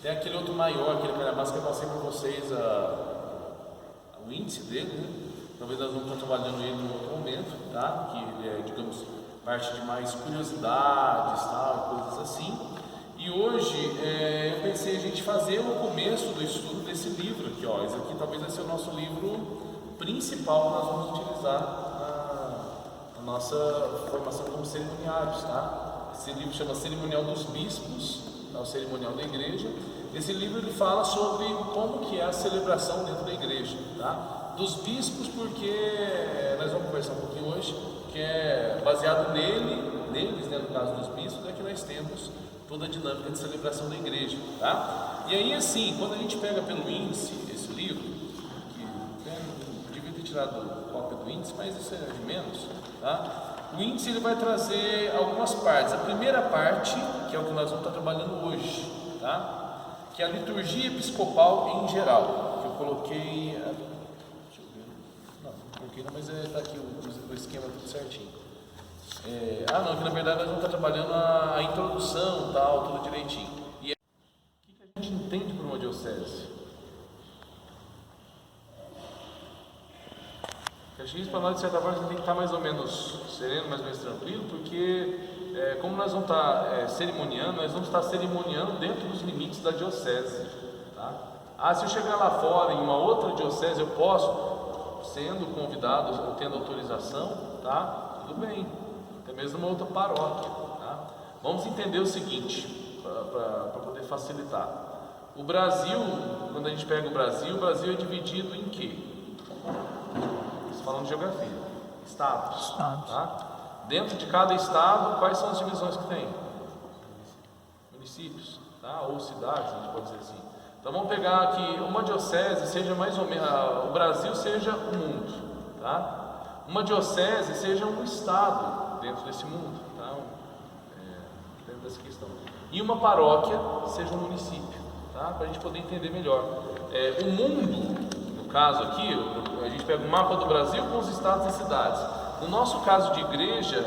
Tem aquele outro maior, aquele Carabás que eu passei para vocês o índice dele, né? Talvez nós vamos estar trabalhando ele em outro momento, tá? Que ele é, digamos, parte de mais curiosidades, tal, coisas assim. E hoje eu pensei a gente fazer o começo do estudo desse livro aqui, ó. Esse aqui talvez vai ser o nosso livro principal que nós vamos utilizar na nossa formação como cerimoniários, tá? Esse livro chama Cerimonial dos Bispos, tá? O cerimonial da igreja. Esse livro ele fala sobre como que é a celebração dentro da igreja, tá? Dos bispos, porque nós vamos conversar um pouquinho hoje, que é baseado neles, né, no caso dos bispos, é que nós temos toda a dinâmica de celebração da igreja, tá? E aí, assim, quando a gente pega pelo índice esse livro, que eu devia ter tirado cópia do índice, mas isso é de menos, tá? O índice ele vai trazer algumas partes. A primeira parte, que é o que nós vamos estar trabalhando hoje, tá? Que é a liturgia episcopal em geral, que eu coloquei, deixa eu ver, não coloquei não, mas está aqui o esquema tudo certinho. Não, que na verdade nós vamos estar trabalhando a introdução, tal, tudo direitinho. E o que a gente entende por uma diocese? Acho que isso para nós, de certa forma, tem que estar mais ou menos sereno, mais ou menos tranquilo, porque como nós vamos estar cerimoniando, nós vamos estar cerimoniando dentro dos limites da diocese, tá? Se eu chegar lá fora em uma outra diocese, eu posso, sendo convidado ou tendo autorização, tá? Tudo bem, até mesmo numa outra paróquia, tá? Vamos entender o seguinte, para poder facilitar. O Brasil, quando a gente pega o Brasil é dividido em quê? Falando de geografia, estados. Tá? Dentro de cada estado, quais são as divisões que tem? Municípios, tá? Ou cidades, a gente pode dizer assim. Então vamos pegar que uma diocese seja mais ou menos, o Brasil seja o mundo, tá? Uma diocese seja um estado dentro desse mundo, tá? Dentro dessa questão. E uma paróquia seja um município, tá? Para a gente poder entender melhor. O mundo, no caso aqui, a gente pega o mapa do Brasil com os estados e cidades. No nosso caso de igreja,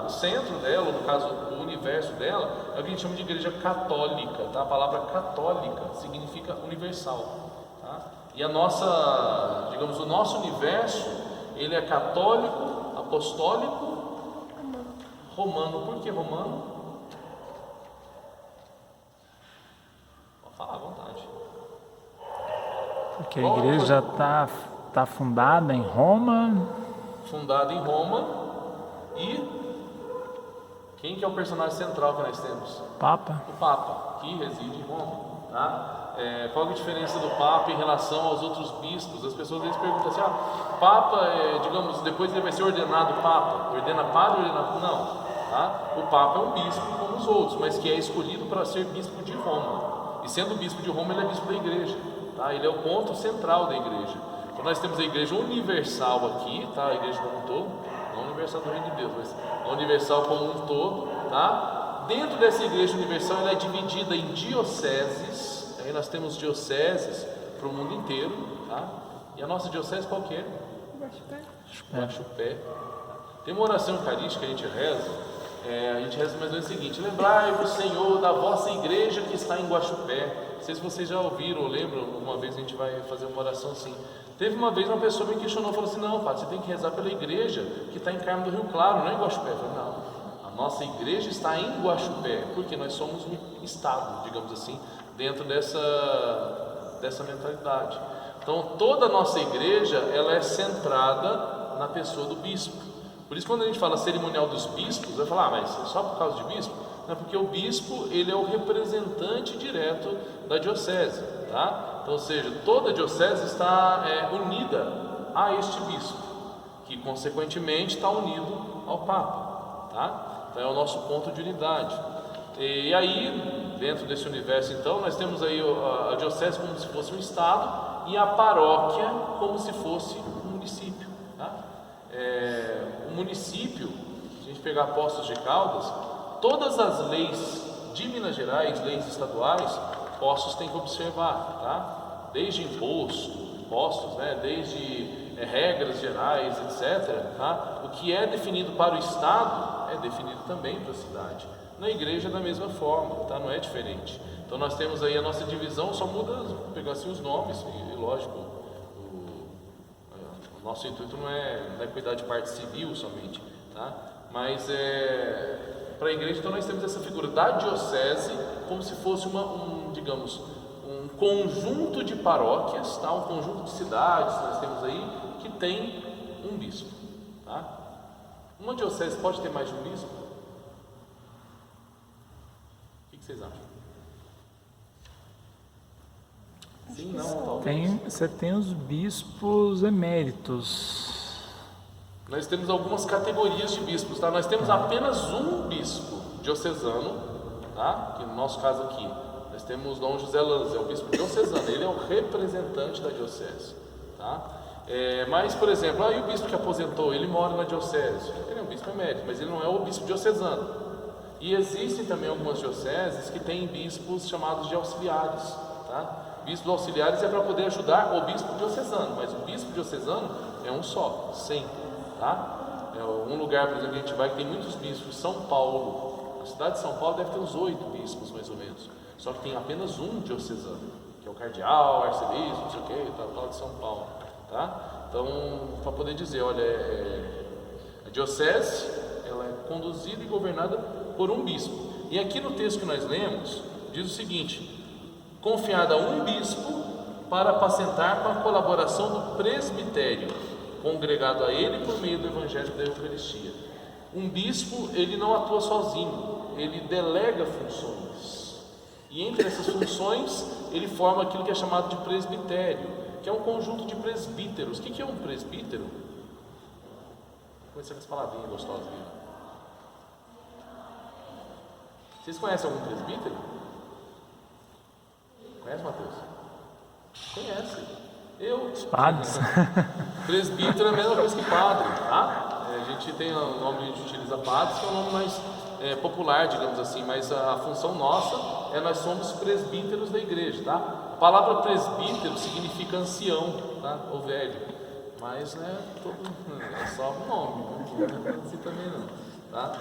o centro dela, no caso o universo dela, é o que a gente chama de igreja católica, tá? A palavra católica significa universal, tá? E a nossa, digamos, o nosso universo, ele é católico, apostólico, romano. Por que romano? Pode falar à vontade. Porque a igreja está fundada em Roma. Fundada em Roma. E quem que é o personagem central que nós temos? Papa. O Papa, que reside em Roma, tá? Qual é a diferença do Papa em relação aos outros bispos? As pessoas às vezes perguntam assim, Papa, digamos, depois ele vai ser ordenado Papa, ordena padre, ordena... Não, tá? O Papa é um bispo como os outros, mas que é escolhido para ser bispo de Roma. E sendo bispo de Roma, ele é bispo da igreja, tá? Ele é o ponto central da igreja. Então nós temos a igreja universal aqui, tá? A igreja como um todo, não universal do reino de Deus, mas a universal como um todo, tá? Dentro dessa igreja universal, ela é dividida em dioceses. Aí nós temos dioceses para o mundo inteiro, tá? E a nossa diocese qual que é? Guaxupé. Tem uma oração eucarística que a gente reza mais ou menos o seguinte: lembrai-vos, Senhor, da vossa igreja que está em Guaxupé. Não sei se vocês já ouviram ou lembram, uma vez a gente vai fazer uma oração assim. Teve uma vez uma pessoa me questionou, falou assim, não, Padre, você tem que rezar pela igreja que está em Carmo do Rio Claro, não é em Guaxupé. Eu falei, não, a nossa igreja está em Guaxupé, porque nós somos um estado, digamos assim, dentro dessa mentalidade. Então toda a nossa igreja, ela é centrada na pessoa do bispo. Por isso quando a gente fala cerimonial dos bispos, vai falar, mas é só por causa de bispo? Não, porque o bispo, ele é o representante direto da diocese, tá? Então, ou seja, toda a diocese está unida a este bispo, que consequentemente está unido ao Papa, tá? Então é o nosso ponto de unidade. E aí, dentro desse universo, então, nós temos aí a diocese como se fosse um estado e a paróquia como se fosse um município, tá? O município, se a gente pegar Poços de Caldas, todas as leis de Minas Gerais, leis estaduais, Poços tem que observar, tá? Desde impostos, né? Desde regras gerais, etc. Tá? O que é definido para o estado é definido também para a cidade. na igreja da mesma forma, tá? Não é diferente. Então nós temos aí a nossa divisão, só muda, pegar assim os nomes, e lógico, o nosso intuito não é cuidar de parte civil somente, tá? Mas para a igreja, então nós temos essa figura da diocese como se fosse digamos, um conjunto de paróquias, tá? Um conjunto de cidades que nós temos aí que tem um bispo, tá? Uma diocese pode ter mais de um bispo? O que vocês acham? Sim, não, talvez. Você tem os bispos eméritos. Nós temos algumas categorias de bispos, tá? Nós temos apenas um bispo diocesano, tá? Que no nosso caso aqui, nós temos Dom José Lanza, é o bispo diocesano, ele é o representante da diocese, tá? Mas, por exemplo, aí o bispo que aposentou, ele mora na diocese, ele é um bispo emérito, mas ele não é o bispo diocesano. E existem também algumas dioceses que têm bispos chamados de auxiliares, tá? Bispos auxiliares é para poder ajudar o bispo diocesano, mas o bispo diocesano é um só, sempre, tá? É um lugar, por exemplo, que a gente vai que tem muitos bispos, São Paulo. A cidade de São Paulo deve ter uns 8 bispos, mais ou menos. Só que tem apenas um diocesano, que é o cardeal, arcebispo, não sei o que, tal de São Paulo, tá? Então, para poder dizer, olha, a diocese, ela é conduzida e governada por um bispo. E aqui no texto que nós lemos, diz o seguinte: confiada a um bispo para apacentar com a colaboração do presbitério, congregado a ele por meio do evangelho da Eucaristia. Um bispo, ele não atua sozinho, ele delega funções. E entre essas funções, ele forma aquilo que é chamado de presbitério, que é um conjunto de presbíteros. O que é um presbítero? Vou começar com as palavrinhas gostosas aqui. Vocês conhecem algum presbítero? Conhece, Matheus? Conhece. Os padres. Presbítero é a mesma coisa que padre, tá? A gente tem o nome, a gente utiliza padres, que é o nome mais popular, digamos assim, mas a função nossa nós somos presbíteros da igreja, tá? A palavra presbítero significa ancião, tá? Ou velho, mas é só um nome, não é assim também não, tá?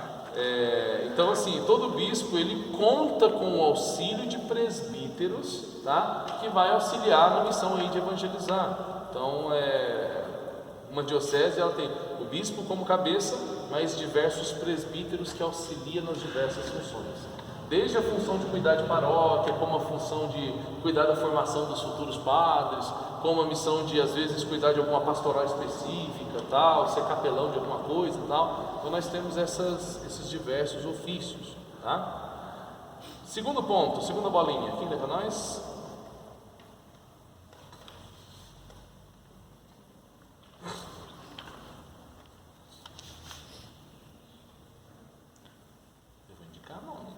Então assim, todo bispo ele conta com o auxílio de presbíteros, tá? Que vai auxiliar na missão aí de evangelizar. Então uma diocese ela tem o bispo como cabeça, mas diversos presbíteros que auxiliam nas diversas funções. Desde a função de cuidar de paróquia, como a função de cuidar da formação dos futuros padres, como a missão de às vezes cuidar de alguma pastoral específica, tal, ser capelão de alguma coisa, tal. Então nós temos esses diversos ofícios, tá? Segundo ponto, segunda bolinha, quem lê para nós? Eu vou indicar nome.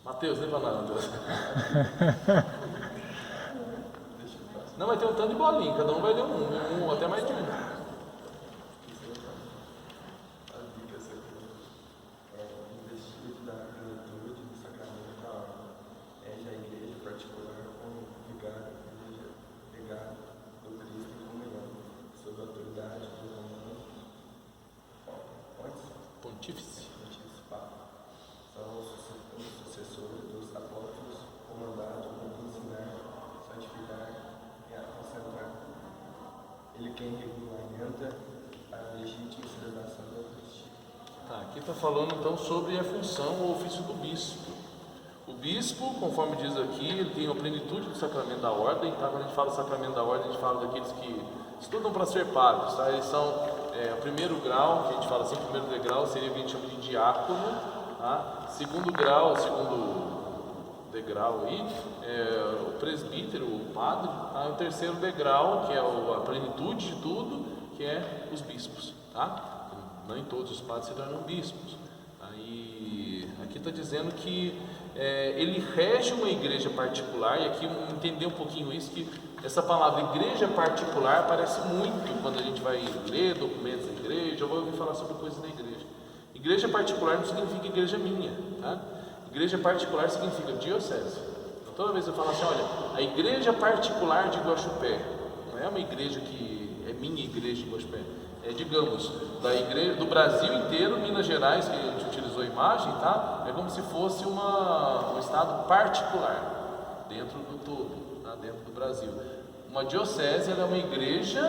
Mateus, lê para nós, Mateus. Não, vai ter um tanto de bolinha, cada um vai ler um até mais de um. Pontífice. São os sucessores dos apóstolos, comandados para ensinar, santificar e concentrar. Ele quem regulamenta a legítima celebração da Eucaristia. Tá, aqui está falando então sobre a função ou ofício do bispo. O bispo, conforme diz aqui, ele tem a plenitude do sacramento da ordem, tá? Quando a gente fala do sacramento da ordem, a gente fala daqueles que estudam para ser padres, tá? Eles são o primeiro grau, que a gente fala assim, o primeiro degrau seria o que a gente chama de diácono, tá? Segundo grau, segundo degrau aí, o presbítero, o padre, tá? O terceiro degrau, que é a plenitude de tudo, que é os bispos, tá? Nem todos os padres se tornam bispos. Aí, aqui está dizendo que ele rege uma igreja particular, e aqui entender um pouquinho isso, que essa palavra igreja particular aparece muito quando a gente vai ler documentos da igreja, ou vai ouvir falar sobre coisas da igreja. Igreja particular não significa igreja minha, tá? Igreja particular significa diocese. Então toda vez eu falo assim, olha, a igreja particular de Guaxupé, não é uma igreja que é minha igreja de Guaxupé, digamos, da igreja do Brasil inteiro, Minas Gerais, que a gente utiliza usou a imagem, tá? É como se fosse um estado particular dentro do todo, tá? Dentro do Brasil. Uma diocese, ela é uma igreja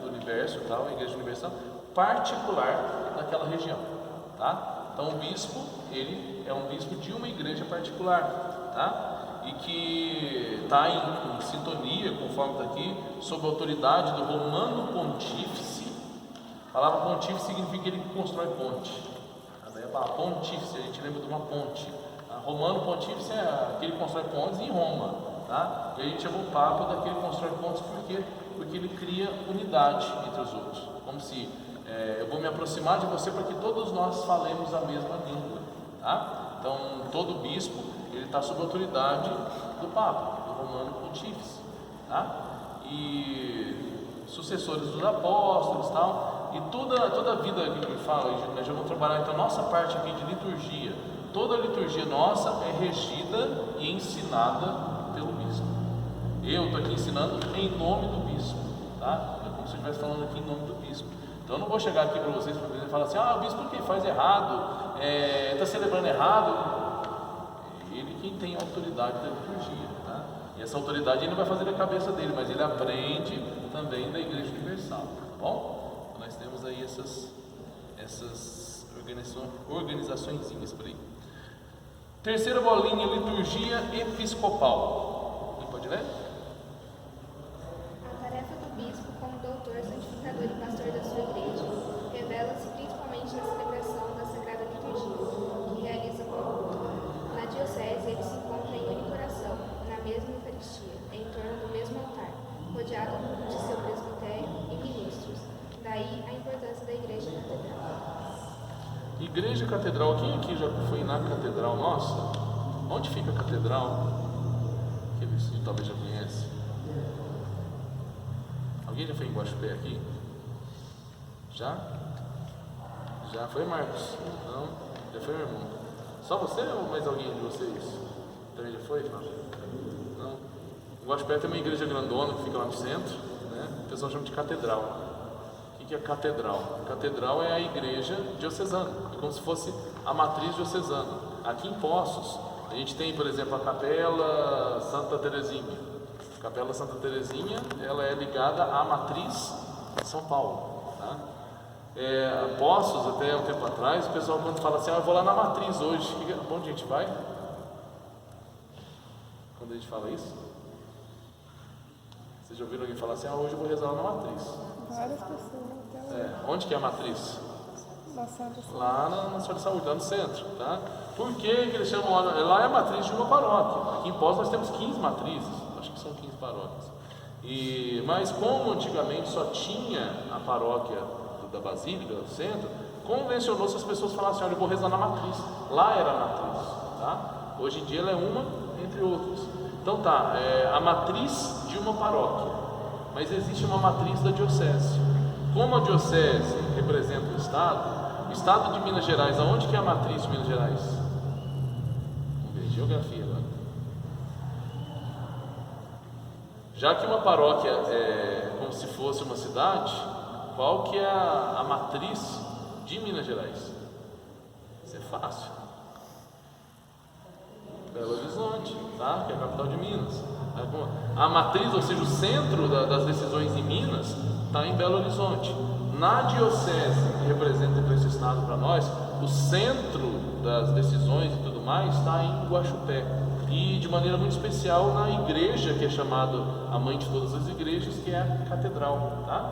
do universo, tá? Uma igreja universal particular daquela região, tá? Então o bispo, ele é um bispo de uma igreja particular, tá? E que está em sintonia, conforme está aqui, sob a autoridade do Romano Pontífice. A palavra pontífice significa ele que constrói ponte. Daí a palavra pontífice, a gente lembra de uma ponte. Romano Pontífice é aquele que constrói pontes em Roma, tá? E a gente chama o Papa daquele que constrói pontes por quê? Porque ele cria unidade entre os outros. Como se eu vou me aproximar de você para que todos nós falemos a mesma língua, tá? Então todo bispo ele está sob a autoridade do Papa, do Romano Pontífice, tá? E sucessores dos apóstolos, tal, e toda a vida que a gente fala, nós já vamos trabalhar então nossa parte aqui de liturgia. Toda a liturgia nossa é regida e ensinada pelo bispo. Eu estou aqui ensinando em nome do bispo, tá? É como se eu estivesse falando aqui em nome do bispo. Então eu não vou chegar aqui para vocês e falar assim, o bispo que faz errado, está celebrando errado. Ele quem tem a autoridade da liturgia, tá? E essa autoridade ele não vai fazer da cabeça dele, mas ele aprende também da Igreja Universal, tá bom? Então, nós temos aí essas organizaçõezinhas por aí. Terceira bolinha, liturgia episcopal. Quem pode ler? A tarefa do bispo como doutor, santificador e pastor da sua igreja revela-se principalmente na celebração da Sagrada Liturgia, que realiza com o culto. Na diocese, ele se encontra em unicoração, na mesma Eucaristia, em torno do mesmo altar, rodeado de seu presbitério e ministros. Daí a importância da igreja catedral. Igreja catedral, quem aqui já foi na catedral nossa? Onde fica a catedral? Que você talvez já conhece. Alguém já foi em Guaxupé aqui? Já? Já foi, Marcos? Não? Já foi, meu irmão? Só você ou mais alguém de vocês? Também já foi? Não? Guaxupé tem uma igreja grandona que fica lá no centro, né? O pessoal chama de catedral. O que é catedral? Catedral é a igreja diocesana, é como se fosse a matriz diocesana. Aqui em Poços, a gente tem, por exemplo, a Capela Santa Teresinha. A Capela Santa Teresinha, ela é ligada à matriz de São Paulo, tá? Poços, até um tempo atrás, o pessoal quando fala assim, eu vou lá na matriz hoje, onde a gente vai? Quando a gente fala isso? Vocês já ouviram alguém falar assim, hoje eu vou rezar lá na matriz? Várias pessoas. Onde que é a matriz? Lá na Senhora de Saúde, lá no centro, tá? Por que eles chamam lá é a matriz de uma paróquia? Aqui em Poços nós temos 15 matrizes, acho que são 15 paróquias. Mas como antigamente só tinha a paróquia da Basílica, do centro, convencionou-se as pessoas falassem assim, olha, eu vou rezar na matriz. Lá era a matriz, tá? Hoje em dia ela é uma entre outras. Então tá, a matriz de uma paróquia, mas existe uma matriz da diocese. Como a diocese representa o Estado de Minas Gerais, aonde que é a matriz de Minas Gerais? Vamos ver, geografia agora. Já que uma paróquia é como se fosse uma cidade, qual que é a matriz de Minas Gerais? Isso é fácil. Belo Horizonte, tá? Que é a capital de Minas. A matriz, ou seja, o centro das decisões em Minas está em Belo Horizonte. Na diocese que representa esse estado para nós, o centro das decisões e tudo mais está em Guaxupé. E de maneira muito especial na igreja que é chamada a mãe de todas as igrejas, que é a catedral, tá?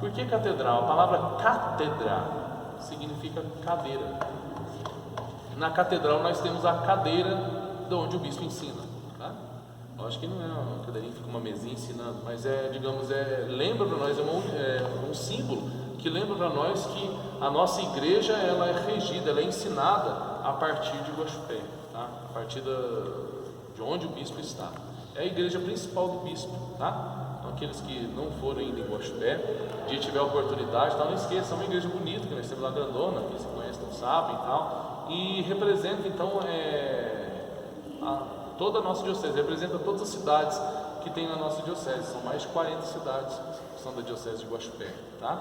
Por que catedral? A palavra cátedra significa cadeira. Na catedral nós temos a cadeira de onde o bispo ensina, tá? Eu acho que não é uma cadeirinha que fica uma mesinha ensinando, mas lembra para nós, é um símbolo que lembra para nós que a nossa igreja ela é regida, ela é ensinada a partir de Guaxupé, tá? A partir de onde o bispo está. É a igreja principal do bispo, tá? Então, aqueles que não foram ainda em Guaxupé, dia tiver a oportunidade, não esqueça, é uma igreja bonita que nós temos lá grandona, que se conhecem não sabem e tal, e representa então toda a nossa diocese, representa todas as cidades que tem na nossa diocese, são mais de 40 cidades que são da diocese de Guaxupé, tá?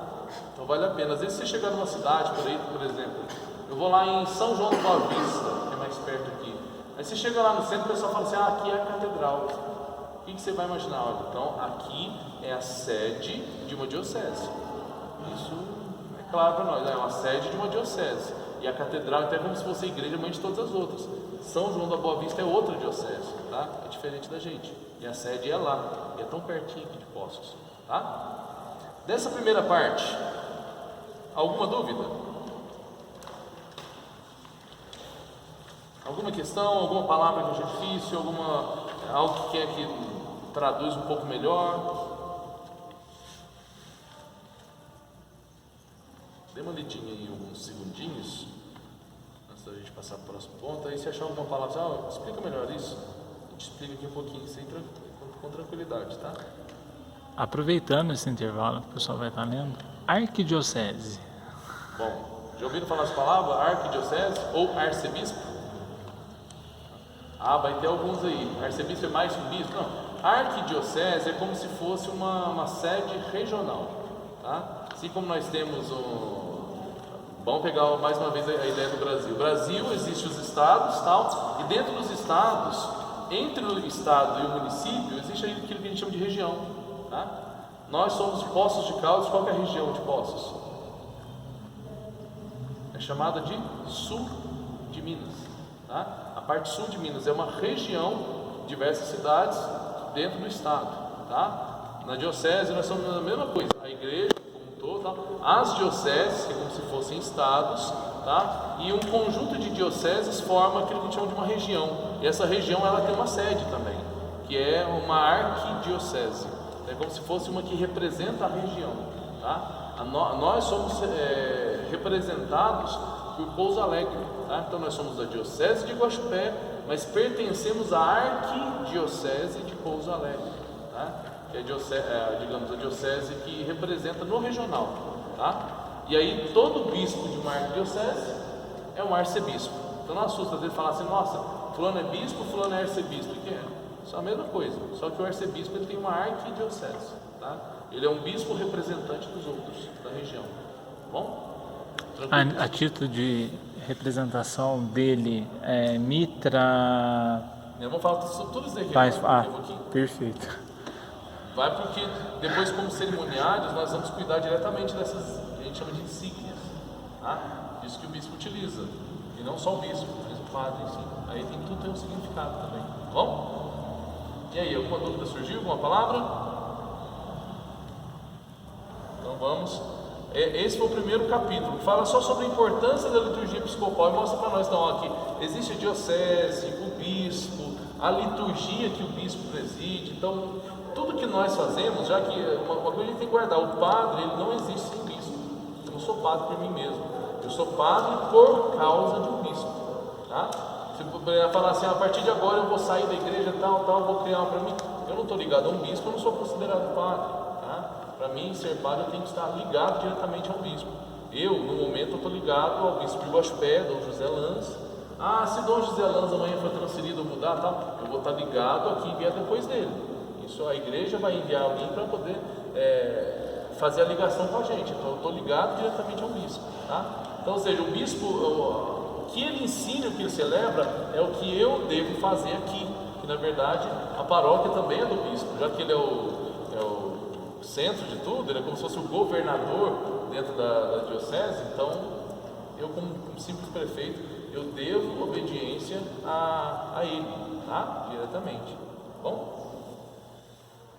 Então vale a pena, às vezes você chegar numa cidade por aí, por exemplo, Eu vou lá em São João do Boa Vista, que é mais perto aqui. Aí você chega lá no centro, o pessoal fala assim, aqui é a catedral. O que você vai imaginar? Olha, então aqui é a sede de uma diocese. Isso é claro para nós, é uma sede de uma diocese. E a catedral então é como se fosse a igreja mãe de todas as outras. São João da Boa Vista é outra diocese, tá? É diferente da gente. E a sede é lá, e é tão pertinho aqui de Poços, tá? Dessa primeira parte, alguma dúvida? Alguma questão, alguma palavra que acha difícil, algo que quer que traduz um pouco melhor? Dê uma lidinha aí alguns segundinhos antes da gente passar para o próximo ponto. Aí se achar alguma palavra, explica melhor isso. A gente explica aqui um pouquinho com tranquilidade, tá? Aproveitando esse intervalo que o pessoal vai estar lendo, arquidiocese. Bom, já ouviram falar essa palavra? Arquidiocese ou arcebispo? Vai ter alguns aí. Arcebispo é mais um bispo? Não. Arquidiocese é como se fosse uma sede regional, tá? Assim como nós temos vamos pegar mais uma vez a ideia do Brasil. Brasil, existem os estados, tal, e dentro dos estados, entre o estado e o município, existe aquilo que a gente chama de região, tá? Nós somos Poços de Caldas. Qual que é a região de Poços? É chamada de sul de Minas, tá? A parte sul de Minas é uma região, diversas cidades dentro do estado, tá? Na diocese nós somos a mesma coisa, a igreja como um todo, tá? As dioceses, que é como se fossem estados, tá? E um conjunto de dioceses forma aquilo que a gente chama de uma região, e essa região ela tem uma sede também, que é uma arquidiocese, é como se fosse uma que representa a região, tá? Nós somos representados por Pouso Alegre, tá? Então nós somos da diocese de Guaxupé, mas pertencemos à arquidiocese de Pouso Alegre, tá? Que é a diocese que representa no regional, tá? E aí todo bispo de uma arquidiocese é um arcebispo. Então não assusta às vezes falar assim, nossa, fulano é bispo, fulano é arcebispo. O que é? Isso é a mesma coisa, só que o arcebispo ele tem uma arquidiocese, tá? Ele é um bispo representante dos outros da região, tá bom? A título de representação dele, mitra. Eu vou falar sobre tudo isso daqui. Perfeito. Vai porque depois, como cerimoniários, nós vamos cuidar diretamente dessas, que a gente chama de insígnias, tá? Isso que o bispo utiliza, e não só o bispo, mas o padre, sim. Aí tudo tem um significado também, tá bom? E aí, alguma dúvida surgiu? Alguma palavra? Então vamos. Esse foi o primeiro capítulo, que fala só sobre a importância da liturgia episcopal e mostra para nós, então, aqui existe a diocese, o bispo, a liturgia que o bispo preside. Então, tudo que nós fazemos, já que uma coisa a gente tem que guardar, o padre, ele não existe sem bispo. Eu não sou padre por mim mesmo, eu sou padre por causa de um bispo, tá? Se eu falar assim, a partir de agora eu vou sair da igreja, tal, vou criar uma para mim, eu não estou ligado a um bispo, eu não sou considerado padre. Para mim, ser padre, eu tenho que estar ligado diretamente ao bispo. Eu, no momento, estou ligado ao bispo de Guaxupé, Dom José Lanz. Se Dom José Lanz amanhã for transferido ou mudar, tal, eu vou estar ligado aqui e enviar depois dele. Isso a igreja vai enviar alguém para poder fazer a ligação com a gente. Então, eu estou ligado diretamente ao bispo, tá? Então, ou seja, o bispo, o que ele ensina, o que ele celebra, é o que eu devo fazer aqui. Que, na verdade, a paróquia também é do bispo, já que ele é o centro de tudo, ele é como se fosse o governador dentro da diocese. Então eu, como simples prefeito, eu devo obediência a ele, tá? Diretamente, bom?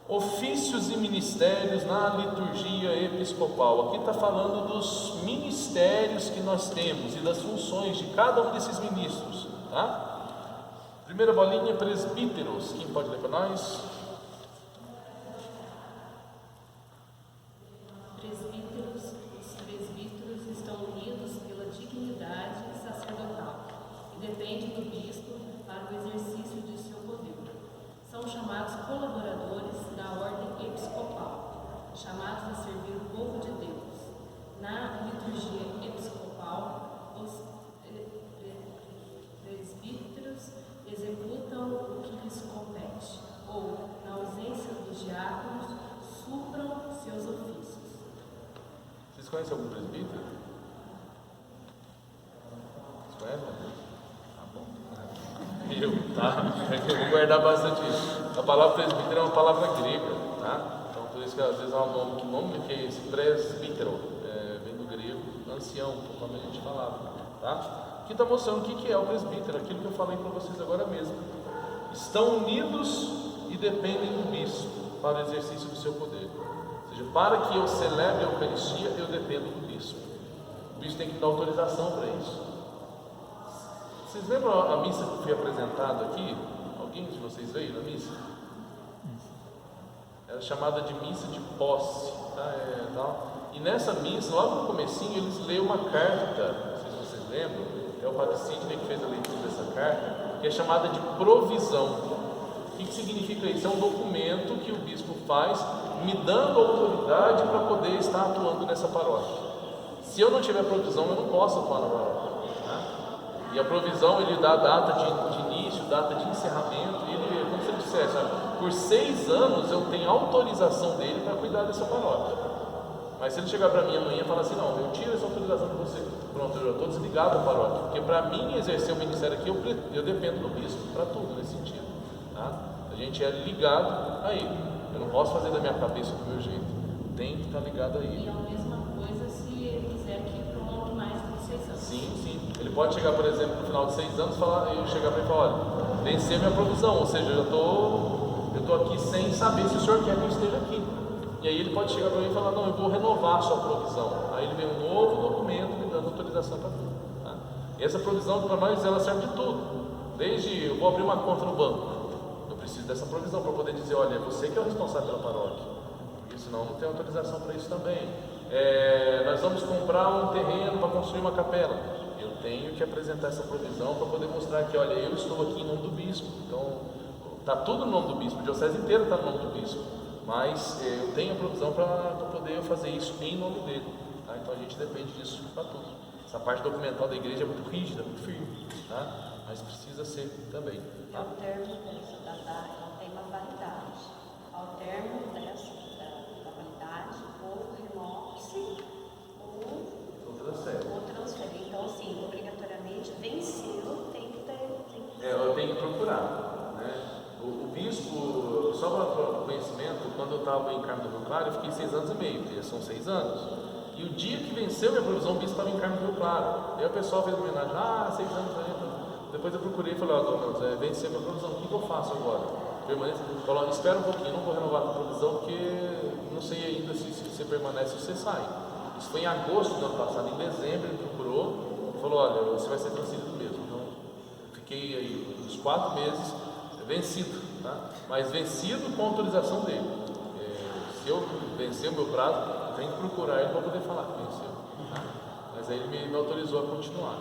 Ofícios e ministérios na liturgia episcopal. Aqui está falando dos ministérios que nós temos e das funções de cada um desses ministros, tá? Primeira bolinha, presbíteros. Quem pode ler para nós? Os presbíteros estão unidos pela dignidade sacerdotal e dependem do bispo para o exercício de seu poder. São chamados colaboradores da ordem episcopal, chamados a servir o povo de Deus. Na liturgia episcopal, os presbíteros executam o que lhes compete, ou, na ausência dos diáconos, supram seus ofícios. Vocês conhecem algum presbítero? Eu vou guardar bastante isso. A palavra presbítero é uma palavra grega, tá? Então por isso que às vezes há um nome, que nome que é esse presbítero, vem do grego, ancião, conforme a gente falava, tá? Aqui está mostrando o que é o presbítero, aquilo que eu falei para vocês agora mesmo. Estão unidos e dependem do bispo para o exercício do seu poder. Ou seja, para que eu celebre a Eucaristia, eu dependo do bispo. O bispo tem que dar autorização para isso. Vocês lembram a missa que foi apresentada aqui? Alguém de vocês veio na missa? Era chamada de missa de posse, tá? E nessa missa, logo no comecinho, eles leem uma carta, não sei se vocês lembram, é o Padre Sidney que fez a leitura dessa carta, que é chamada de provisão. O que significa isso? É um documento que o bispo faz, me dando autoridade para poder estar atuando nessa paróquia. Se eu não tiver provisão, eu não posso atuar na paróquia. E a provisão, ele dá data de início, data de encerramento, e ele, como se ele dissesse, por 6 anos eu tenho autorização dele para cuidar dessa paróquia. Mas se ele chegar para mim amanhã e falar assim, não, eu tiro essa autorização de você, pronto, eu já estou desligado da paróquia, porque para mim exercer o ministério aqui, eu dependo do bispo, para tudo nesse sentido. Tá? A gente é ligado a ele, eu não posso fazer da minha cabeça do meu jeito, tem que estar ligado a ele. E a mesma coisa se ele quiser que prolongue mais do que 6 anos. Sim. Ele pode chegar, por exemplo, no final de 6 anos e eu chegar para ele e falar, olha, vencer minha provisão, ou seja, eu estou aqui sem saber se o senhor quer que eu esteja aqui. E aí ele pode chegar para mim e falar, não, eu vou renovar a sua provisão. Aí ele vem um novo documento me dando autorização para tudo. Tá? E essa provisão para nós, ela serve de tudo. Desde eu vou abrir uma conta no banco, eu preciso dessa provisão para poder dizer, olha, é você que é o responsável pela paróquia, porque senão não tem autorização para isso também. Nós vamos comprar um terreno para construir uma capela. Eu tenho que apresentar essa provisão para poder mostrar que, olha, eu estou aqui em nome do bispo. Então, está tudo no nome do bispo, a diocese inteira está no nome do bispo. Mas eu tenho a provisão para poder fazer isso em nome dele. Tá? Então a gente depende disso para tudo. Essa parte documental da igreja é muito rígida, muito firme, tá? Mas precisa ser também. Tá? Ao termo dessa ela tem uma validade. Ao termo da validade, ou renova-se ou transfere. Então, assim, obrigatoriamente, vencê-lo tem que ter. Eu tenho que procurar, né? O bispo, só para conhecimento, quando eu estava em Carmo do Rio Claro, eu fiquei 6 anos e meio, porque são 6 anos. E o dia que venceu minha provisão, o bispo estava em Carmo do Rio Claro. Aí o pessoal fez uma homenagem, 6 anos ainda. Depois eu procurei e falei, dona, venceu minha provisão, o que eu faço agora? Permanece? Falou, espera um pouquinho, não vou renovar a tua provisão, porque não sei ainda se você permanece ou você sai. Isso foi em agosto do ano passado, em dezembro ele procurou e falou, olha, você vai ser transferido mesmo. Então, eu fiquei aí uns 4 meses vencido, tá? Mas vencido com a autorização dele. Se eu vencer o meu prazo, eu tenho que procurar ele para poder falar que venceu. Tá? Mas aí ele me autorizou a continuar,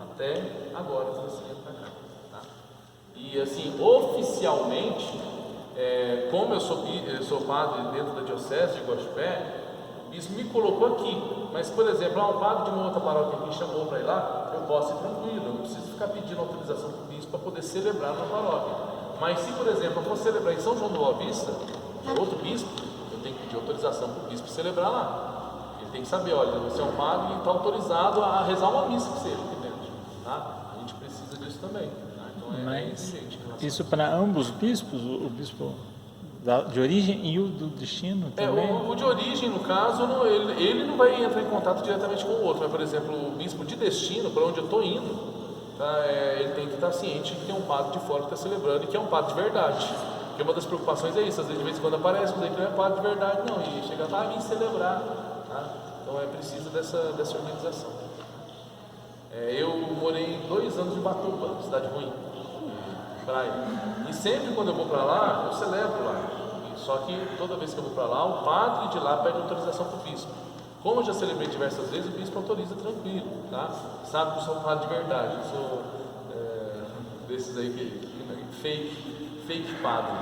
até agora, transferindo para cá. Tá? E assim, oficialmente, como eu sou padre dentro da diocese de Guaxupé, isso me colocou aqui. Mas, por exemplo, um padre de uma outra paróquia que me chamou para ir lá, eu posso ir tranquilo, eu não preciso ficar pedindo autorização para o bispo para poder celebrar na paróquia. Mas se, por exemplo, eu for celebrar em São João do Boa Vista, outro bispo, eu tenho que pedir autorização para o bispo celebrar lá. Ele tem que saber, olha, você é um padre e está autorizado a rezar uma missa que seja aqui dentro. Tá? A gente precisa disso também. Tá? Então Mas isso para ambos os bispos, o bispo de origem e o do destino também? O de origem, no caso, ele não vai entrar em contato diretamente com o outro. Mas, por exemplo, o bispo de destino, para onde eu estou indo, tá? Ele tem que estar ciente que tem um padre de fora que está celebrando e que é um padre de verdade. Porque uma das preocupações é isso, às vezes de vez em quando aparece, mas ele não é padre de verdade, não, e chega lá, vem celebrar. Tá? Então é preciso dessa organização. Eu morei 2 anos em Batuba, cidade ruim, praia. E sempre quando eu vou para lá, eu celebro lá. Só que toda vez que eu vou para lá, o padre de lá pede autorização para o bispo. Como eu já celebrei diversas vezes, o bispo autoriza tranquilo, tá? Sabe que eu sou um padre de verdade, eu sou desses aí fake padre.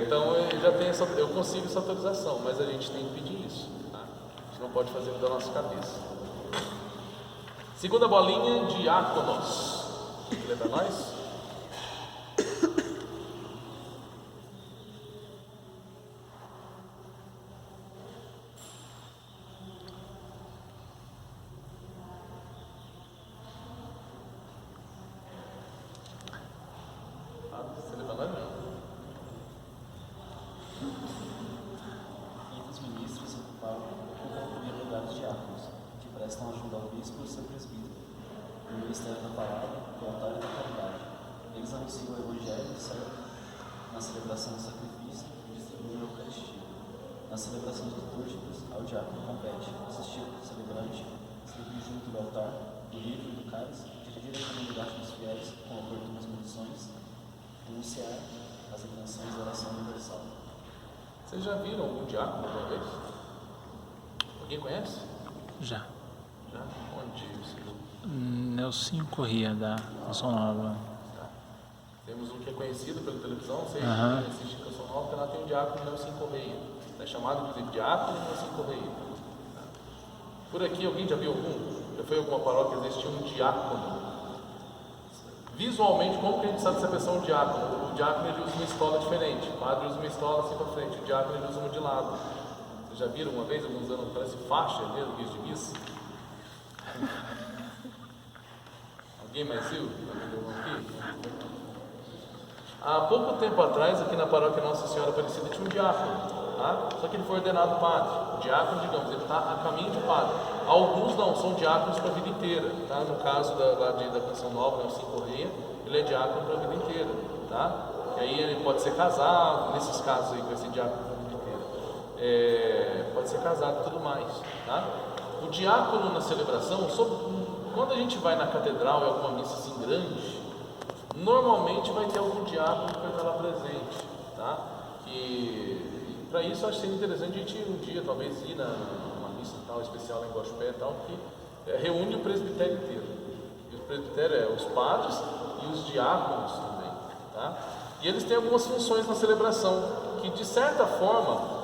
Então eu já tenho eu consigo essa autorização, mas a gente tem que pedir isso, tá? A gente não pode fazer da nossa cabeça. Segunda bolinha, diáconos. Lê para nós? ministério da palavra, do altar e da caridade. Eles anunciam o Evangelho, certo? Na celebração do sacrifício e distribuem a Eucaristia. Na celebração litúrgicas, ao diácono compete assistir o celebrante, servir junto do altar, do livro e do cálice, dirigir a comunidade dos fiéis com oportunas munições, denunciar as intenções da oração universal. Vocês já viram algum diácono alguma vez? Alguém conhece? Já. Já? Onde você viu? Nelson Corrêa, da Canção Nova. Tá. Temos um que é conhecido pela televisão, vocês Aham. assistem Canção Nova, porque lá tem o diácono Nelson Corrêa. É chamado, inclusive, diácono Nelson Corrêa. Tá. Por aqui, alguém já viu algum? Já foi em alguma paróquia que existia um diácono? Visualmente, como que a gente sabe se a pessoa é um diácono? O diácono ele usa uma estola diferente, o padre usa uma estola assim para frente, o diácono ele usa uma de lado. Vocês já viram uma vez, alguns anos, parece faixa mesmo, guias de missa? Alguém mais viu? Há pouco tempo atrás, aqui na paróquia Nossa Senhora Aparecida, tinha um diácono. Tá? Só que ele foi ordenado padre. O diácono, digamos, ele está a caminho de padre. Alguns não, são diáconos para a vida inteira. Tá? No caso da Canção Nova, Nelson Corrêa, ele é diácono para a vida inteira. Tá? E aí ele pode ser casado, nesses casos aí, com esse diácono para a vida inteira. Pode ser casado e tudo mais. Tá? O diácono na celebração, quando a gente vai na catedral em alguma missa assim grande, normalmente vai ter algum diácono que vai estar lá presente. Tá? Para isso, eu acho que seria interessante a gente um dia, talvez, ir numa missa tal, especial lá em Guaxupé tal, que reúne o presbitério inteiro. E o presbitério é os padres e os diáconos também. Tá? E eles têm algumas funções na celebração, que de certa forma,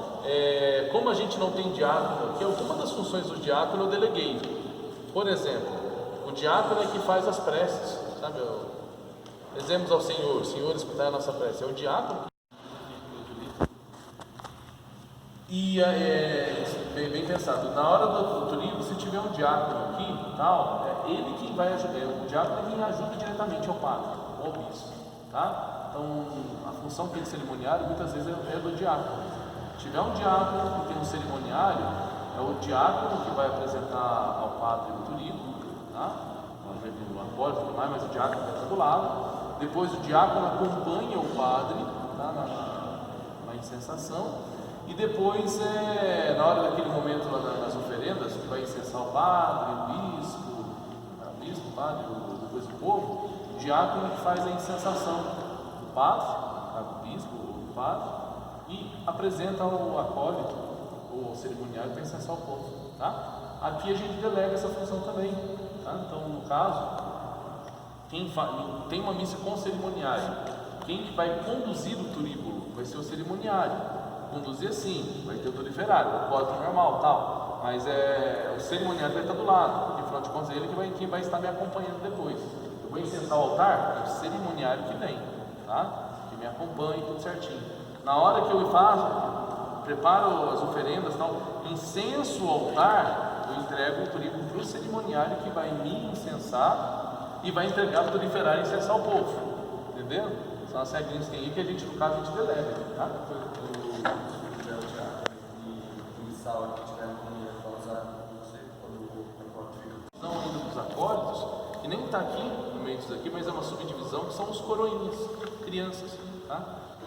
como a gente não tem diácono aqui, alguma das funções do diácono eu deleguei. Por exemplo, o diácono é que faz as preces, sabe? Dizemos ao Senhor, Senhor, escutai a nossa prece. É o diácono. E bem pensado, na hora do turismo, se tiver um diácono aqui, tal, ele que vai ajudar, o diácono é quem ajuda diretamente ao padre, ou ao bispo, tá? Então, a função que tem de cerimoniário, muitas vezes é do diácono. Se tiver um diácono que tem um cerimoniário, é o diácono que vai apresentar ao padre o turismo, tá? O acólito e tudo mais, mas o diácono vai estar do lado. Depois o diácono acompanha o padre, tá? na incensação. E depois, na hora daquele momento lá nas oferendas, que vai incensar o padre, o bispo, o padre, depois o povo, o diácono que faz a incensação do padre, o bispo, o padre, e apresenta o acólito, o cerimoniário, para incensar o povo. Tá? Aqui a gente delega essa função também. Tá? Então, no caso, tem uma missa com cerimoniário. Quem que vai conduzir o turíbulo vai ser o cerimoniário. Conduzir assim, vai ter o tuliferário, o acólito normal, tal, mas o cerimoniário vai estar do lado, porque afinal de contas é ele quem vai estar me acompanhando depois. Eu vou incensar o altar, é o cerimoniário que vem, tá? Que me acompanha, tudo certinho. Na hora que eu preparo as oferendas, tal, incenso o altar, eu entrego o turíbulo para o cerimoniário que vai me incensar e vai entregar o tuliferário e incensar o povo, entendeu? São as regrinhas que tem aí que a gente, no caso, a gente delega, tá? Sal que tiver comunhão para usar você quando o corpo fica. Não ainda dos acólitos, que nem está aqui no meio disso aqui, mas é uma subdivisão, que são os coroinhas, crianças, tá?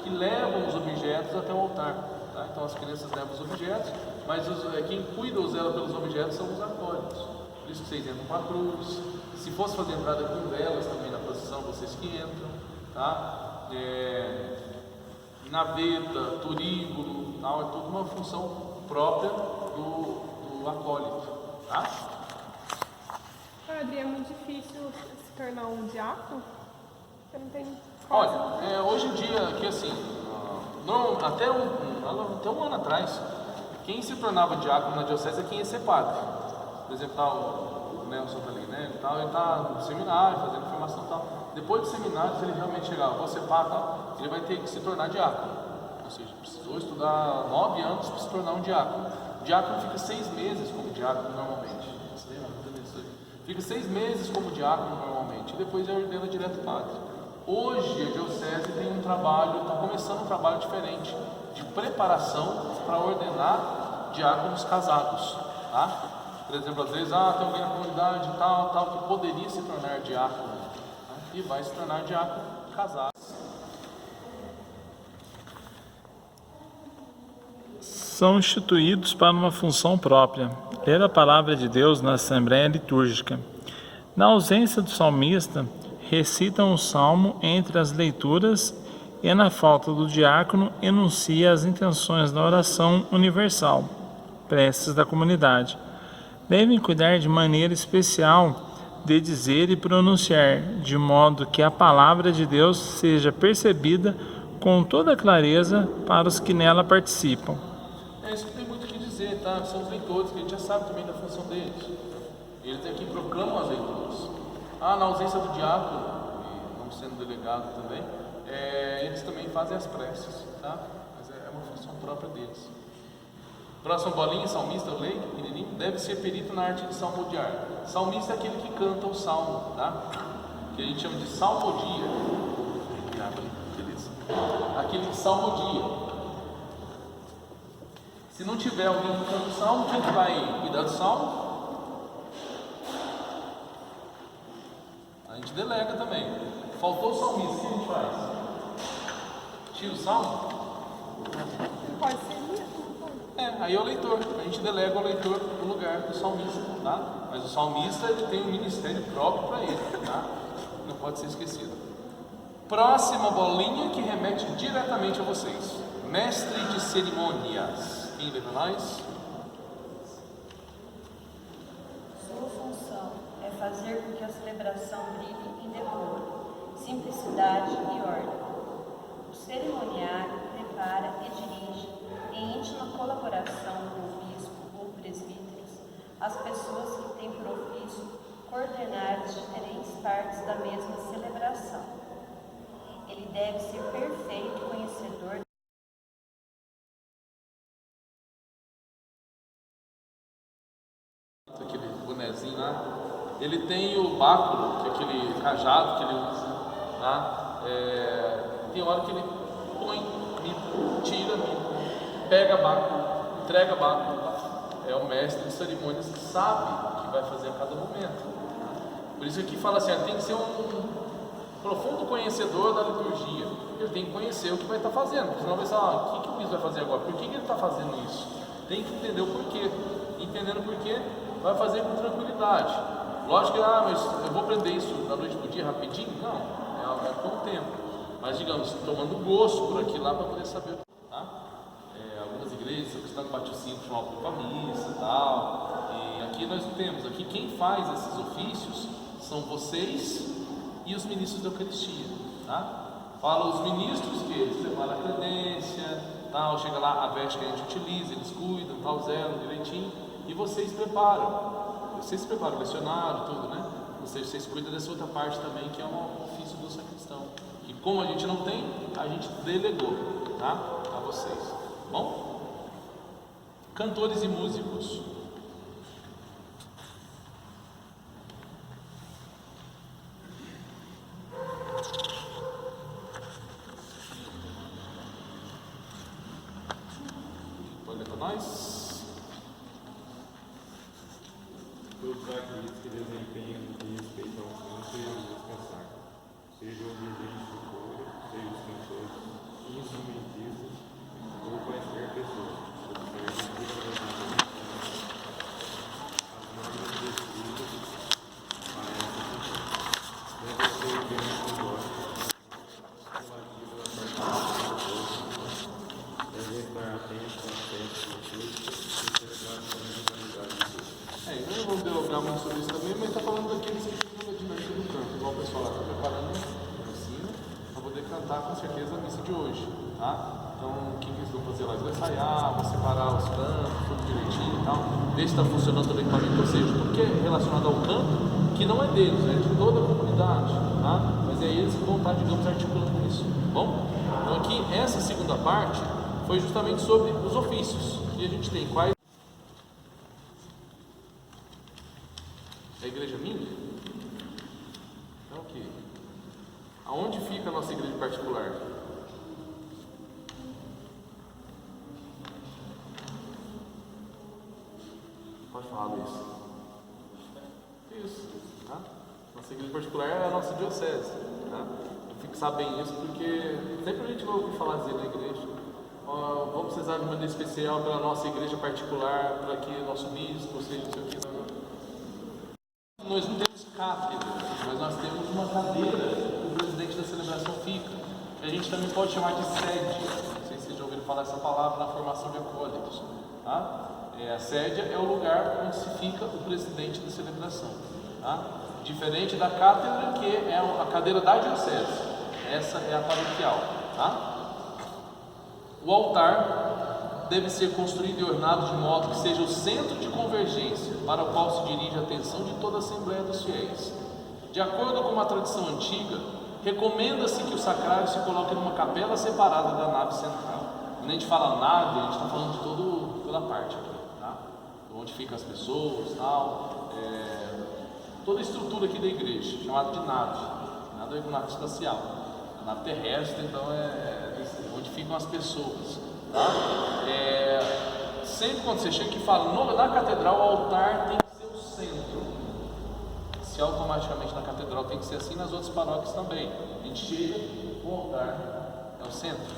Que levam os objetos até o altar. Tá? Então as crianças levam os objetos, mas quem cuida ou zela pelos objetos são os acólitos. Por isso que vocês entram com a cruz. Se fosse fazer entrada com velas também na procissão, vocês que entram. Tá? Naveta, turíbulo, tal, é toda uma função própria do acólito, tá? Padre, é muito difícil se tornar um diácono? Você não tem... Olha, hoje em dia, aqui assim, até um ano atrás, quem se tornava diácono na diocese é quem ia ser padre. Por exemplo, o Nelson tá ali, né? Ele está no seminário, fazendo formação e tal. Depois do seminário, se ele realmente chegar, vou ser padre, ele vai ter que se tornar diácono. Ou seja, precisou estudar 9 anos para se tornar um diácono. O diácono fica 6 meses como diácono normalmente. Você lembra? Fica 6 meses como diácono normalmente e depois ele ordena direto padre. Hoje a diocese tem um trabalho, está começando um trabalho diferente de preparação para ordenar diáconos casados. Tá? Por exemplo, às vezes, tem alguém na comunidade tal, que poderia se tornar diácono, né? E vai se tornar diácono casado. São instituídos para uma função própria, ler a palavra de Deus na Assembleia Litúrgica. Na ausência do salmista, recitam o salmo entre as leituras e, na falta do diácono, enuncia as intenções da oração universal, preces da comunidade. Devem cuidar de maneira especial de dizer e pronunciar, de modo que a palavra de Deus seja percebida com toda clareza para os que nela participam. Isso que tem muito o que dizer, tá? São os leitores, que a gente já sabe também da função deles. Eles aqui proclamam as leituras. Na ausência do diácono, e não sendo delegado também, eles também fazem as preces, tá? Mas é uma função própria deles. Próxima bolinha, salmista, eu leio, pequenininho, deve ser perito na arte de salmodiar. Salmista é aquele que canta o salmo, tá? Que a gente chama de salmodia. Beleza. Aquele que salmodia. Se não tiver alguém que canta o salmo, quem que vai cuidar do salmo? A gente delega também. Faltou o salmista, o que a gente faz? Tira o salmo? Pode ser isso. Aí é o leitor. A gente delega o leitor no lugar do salmista, tá? Mas o salmista, ele tem um ministério próprio para ele, tá? Não pode ser esquecido. Próxima bolinha que remete diretamente a vocês. Mestre de cerimônias. Quem lê para nós? Sua função é fazer com que a celebração brilhe em decoro, simplicidade e ordem. O cerimoniário prepara e dirige, em íntima colaboração com o bispo ou presbíteros, as pessoas que têm por ofício coordenar as diferentes partes da mesma celebração. Ele deve ser perfeito conhecedor aquele bonezinho lá, ele tem o báculo, que é aquele cajado que ele usa, tá? Tem hora que ele põe mico, tira mico, pega báculo, entrega báculo. É o mestre de cerimônias que sabe o que vai fazer a cada momento. Por isso aqui fala assim, tem que ser um profundo conhecedor da liturgia. Ele tem que conhecer o que vai estar fazendo, porque senão vai falar, o que o bispo vai fazer agora? Por que ele está fazendo isso? Tem que entender o porquê. Entendendo o porquê, vai fazer com tranquilidade. Lógico que, mas eu vou aprender isso da noite para o dia rapidinho? Não, é com o tempo. Mas, digamos, tomando gosto por aqui lá para poder saber, tá? Algumas igrejas, o cristão bate o cinto, chama para a missa e tal. E aqui nós não temos. Aqui quem faz esses ofícios são vocês e os ministros da Eucaristia, tá? Fala os ministros que eles preparam a credência, tal, chega lá a veste que a gente utiliza, eles cuidam, tal, zelam direitinho. E vocês preparam o lecionário, tudo, né? Vocês cuidam dessa outra parte também, que é um ofício do sacristão. E como a gente não tem, a gente delegou, tá? A vocês. Bom? Cantores e músicos. Pode ler para nós? Todos aqueles que desempenham em respeito ao canto e à música sacra, sejam os dirigentes do coro, sejam os cantores, instrumentistas ou quaisquer pessoas, observem rigorosamente as normas descritas para essa função. Deve ser bem simbólico, relativo à participação do povo, deve estar atento às festas litúrgicas e celebrações da qualidade de Deus. Eu não vou dialogar muito sobre isso também, mas está falando daqueles que ficam na dinâmica do canto, igual o pessoal lá está preparando a ensino para poder cantar com certeza a missa de hoje, tá? Então, o que eles vão fazer lá? Eles vão ensaiar, vão separar os cantos, tudo direitinho e tal, ver se está funcionando o equipamento, ou seja, tudo que é relacionado ao canto, que não é deles, é de toda a comunidade, tá? Mas é eles que vão estar, digamos, articulando isso, tá bom? Então, aqui, essa segunda parte foi justamente sobre os ofícios, e a gente tem quais. A igreja minha? É o quê? Aonde fica a nossa igreja particular? Pode falar, Luiz. Nossa igreja particular é a nossa diocese. Tá? Fixar bem isso, porque sempre a gente vai ouvir falar dizer na igreja. Vamos precisar de maneira especial pela nossa igreja particular, para que nosso bispo seja não sei o que. Nós não temos cátedra, mas nós temos uma cadeira que o presidente da celebração fica. Que a gente também pode chamar de sede. Não sei se vocês já ouviram falar essa palavra na formação de acólitos. Tá? A sede é o lugar onde se fica o presidente da celebração. Tá? Diferente da cátedra, que é a cadeira da diocese. Essa é a paroquial. Tá? O altar deve ser construído e ornado de modo que seja o centro de convergência para o qual se dirige a atenção de toda a Assembleia dos Fiéis. De acordo com uma tradição antiga, recomenda-se que o sacrário se coloque numa capela separada da nave central. Quando a gente fala nave, a gente está falando de toda a parte aqui, tá? Onde ficam as pessoas, tal, toda a estrutura aqui da igreja, chamada de nave, nada a ver com nave espacial. A nave terrestre, então, onde ficam as pessoas. Tá? Sempre quando você chega aqui e fala na catedral, o altar tem que ser o centro. Se automaticamente na catedral tem que ser assim, nas outras paróquias também. A gente chega, o altar é o centro.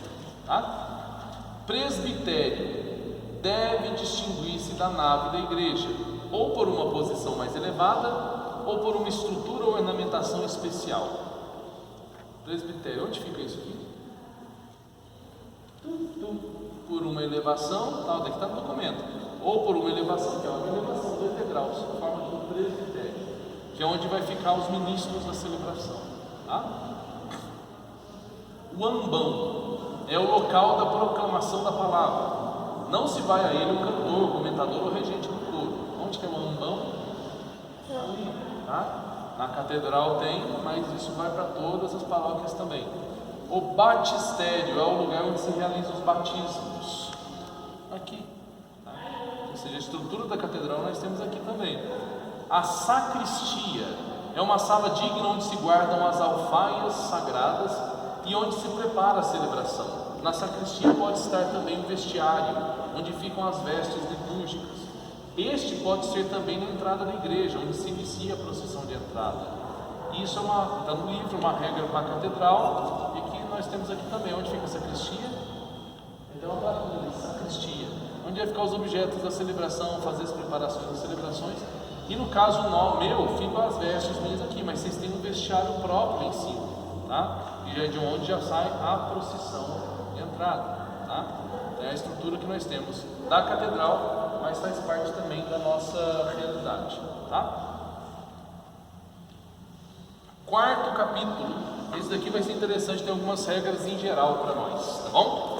Tá? Presbitério deve distinguir-se da nave da igreja, ou por uma posição mais elevada, ou por uma estrutura ou ornamentação especial. Presbitério, onde fica isso aqui? Por uma elevação, tal, daqui está no documento, ou por uma elevação, que é uma elevação de 2 degraus, forma de um presbitério, que é onde vai ficar os ministros da celebração. Tá? O ambão é o local da proclamação da palavra. Não se vai a ele o cantor, o comentador ou o regente do coro. Onde que é o ambão? Ali, tá? Na catedral tem, mas isso vai para todas as paróquias também. O batistério é o lugar onde se realizam os batismos. Aqui. Tá? Ou seja, a estrutura da catedral nós temos aqui também. A sacristia é uma sala digna onde se guardam as alfaias sagradas e onde se prepara a celebração. Na sacristia pode estar também o vestiário, onde ficam as vestes litúrgicas. Este pode ser também na entrada da igreja, onde se inicia a procissão de entrada. Isso está no livro, uma regra para a catedral, e que nós temos aqui também, onde fica a sacristia. Então, a sacristia, onde vai ficar os objetos da celebração, fazer as preparações das celebrações. E no caso meu, ficam as vestes minhas aqui, mas vocês têm um vestiário próprio em cima, tá? E já é de onde já sai a procissão de entrada, tá? É a estrutura que nós temos da catedral, mas faz parte também da nossa realidade, tá? Quarto capítulo, esse daqui vai ser interessante, tem algumas regras em geral para nós, tá bom?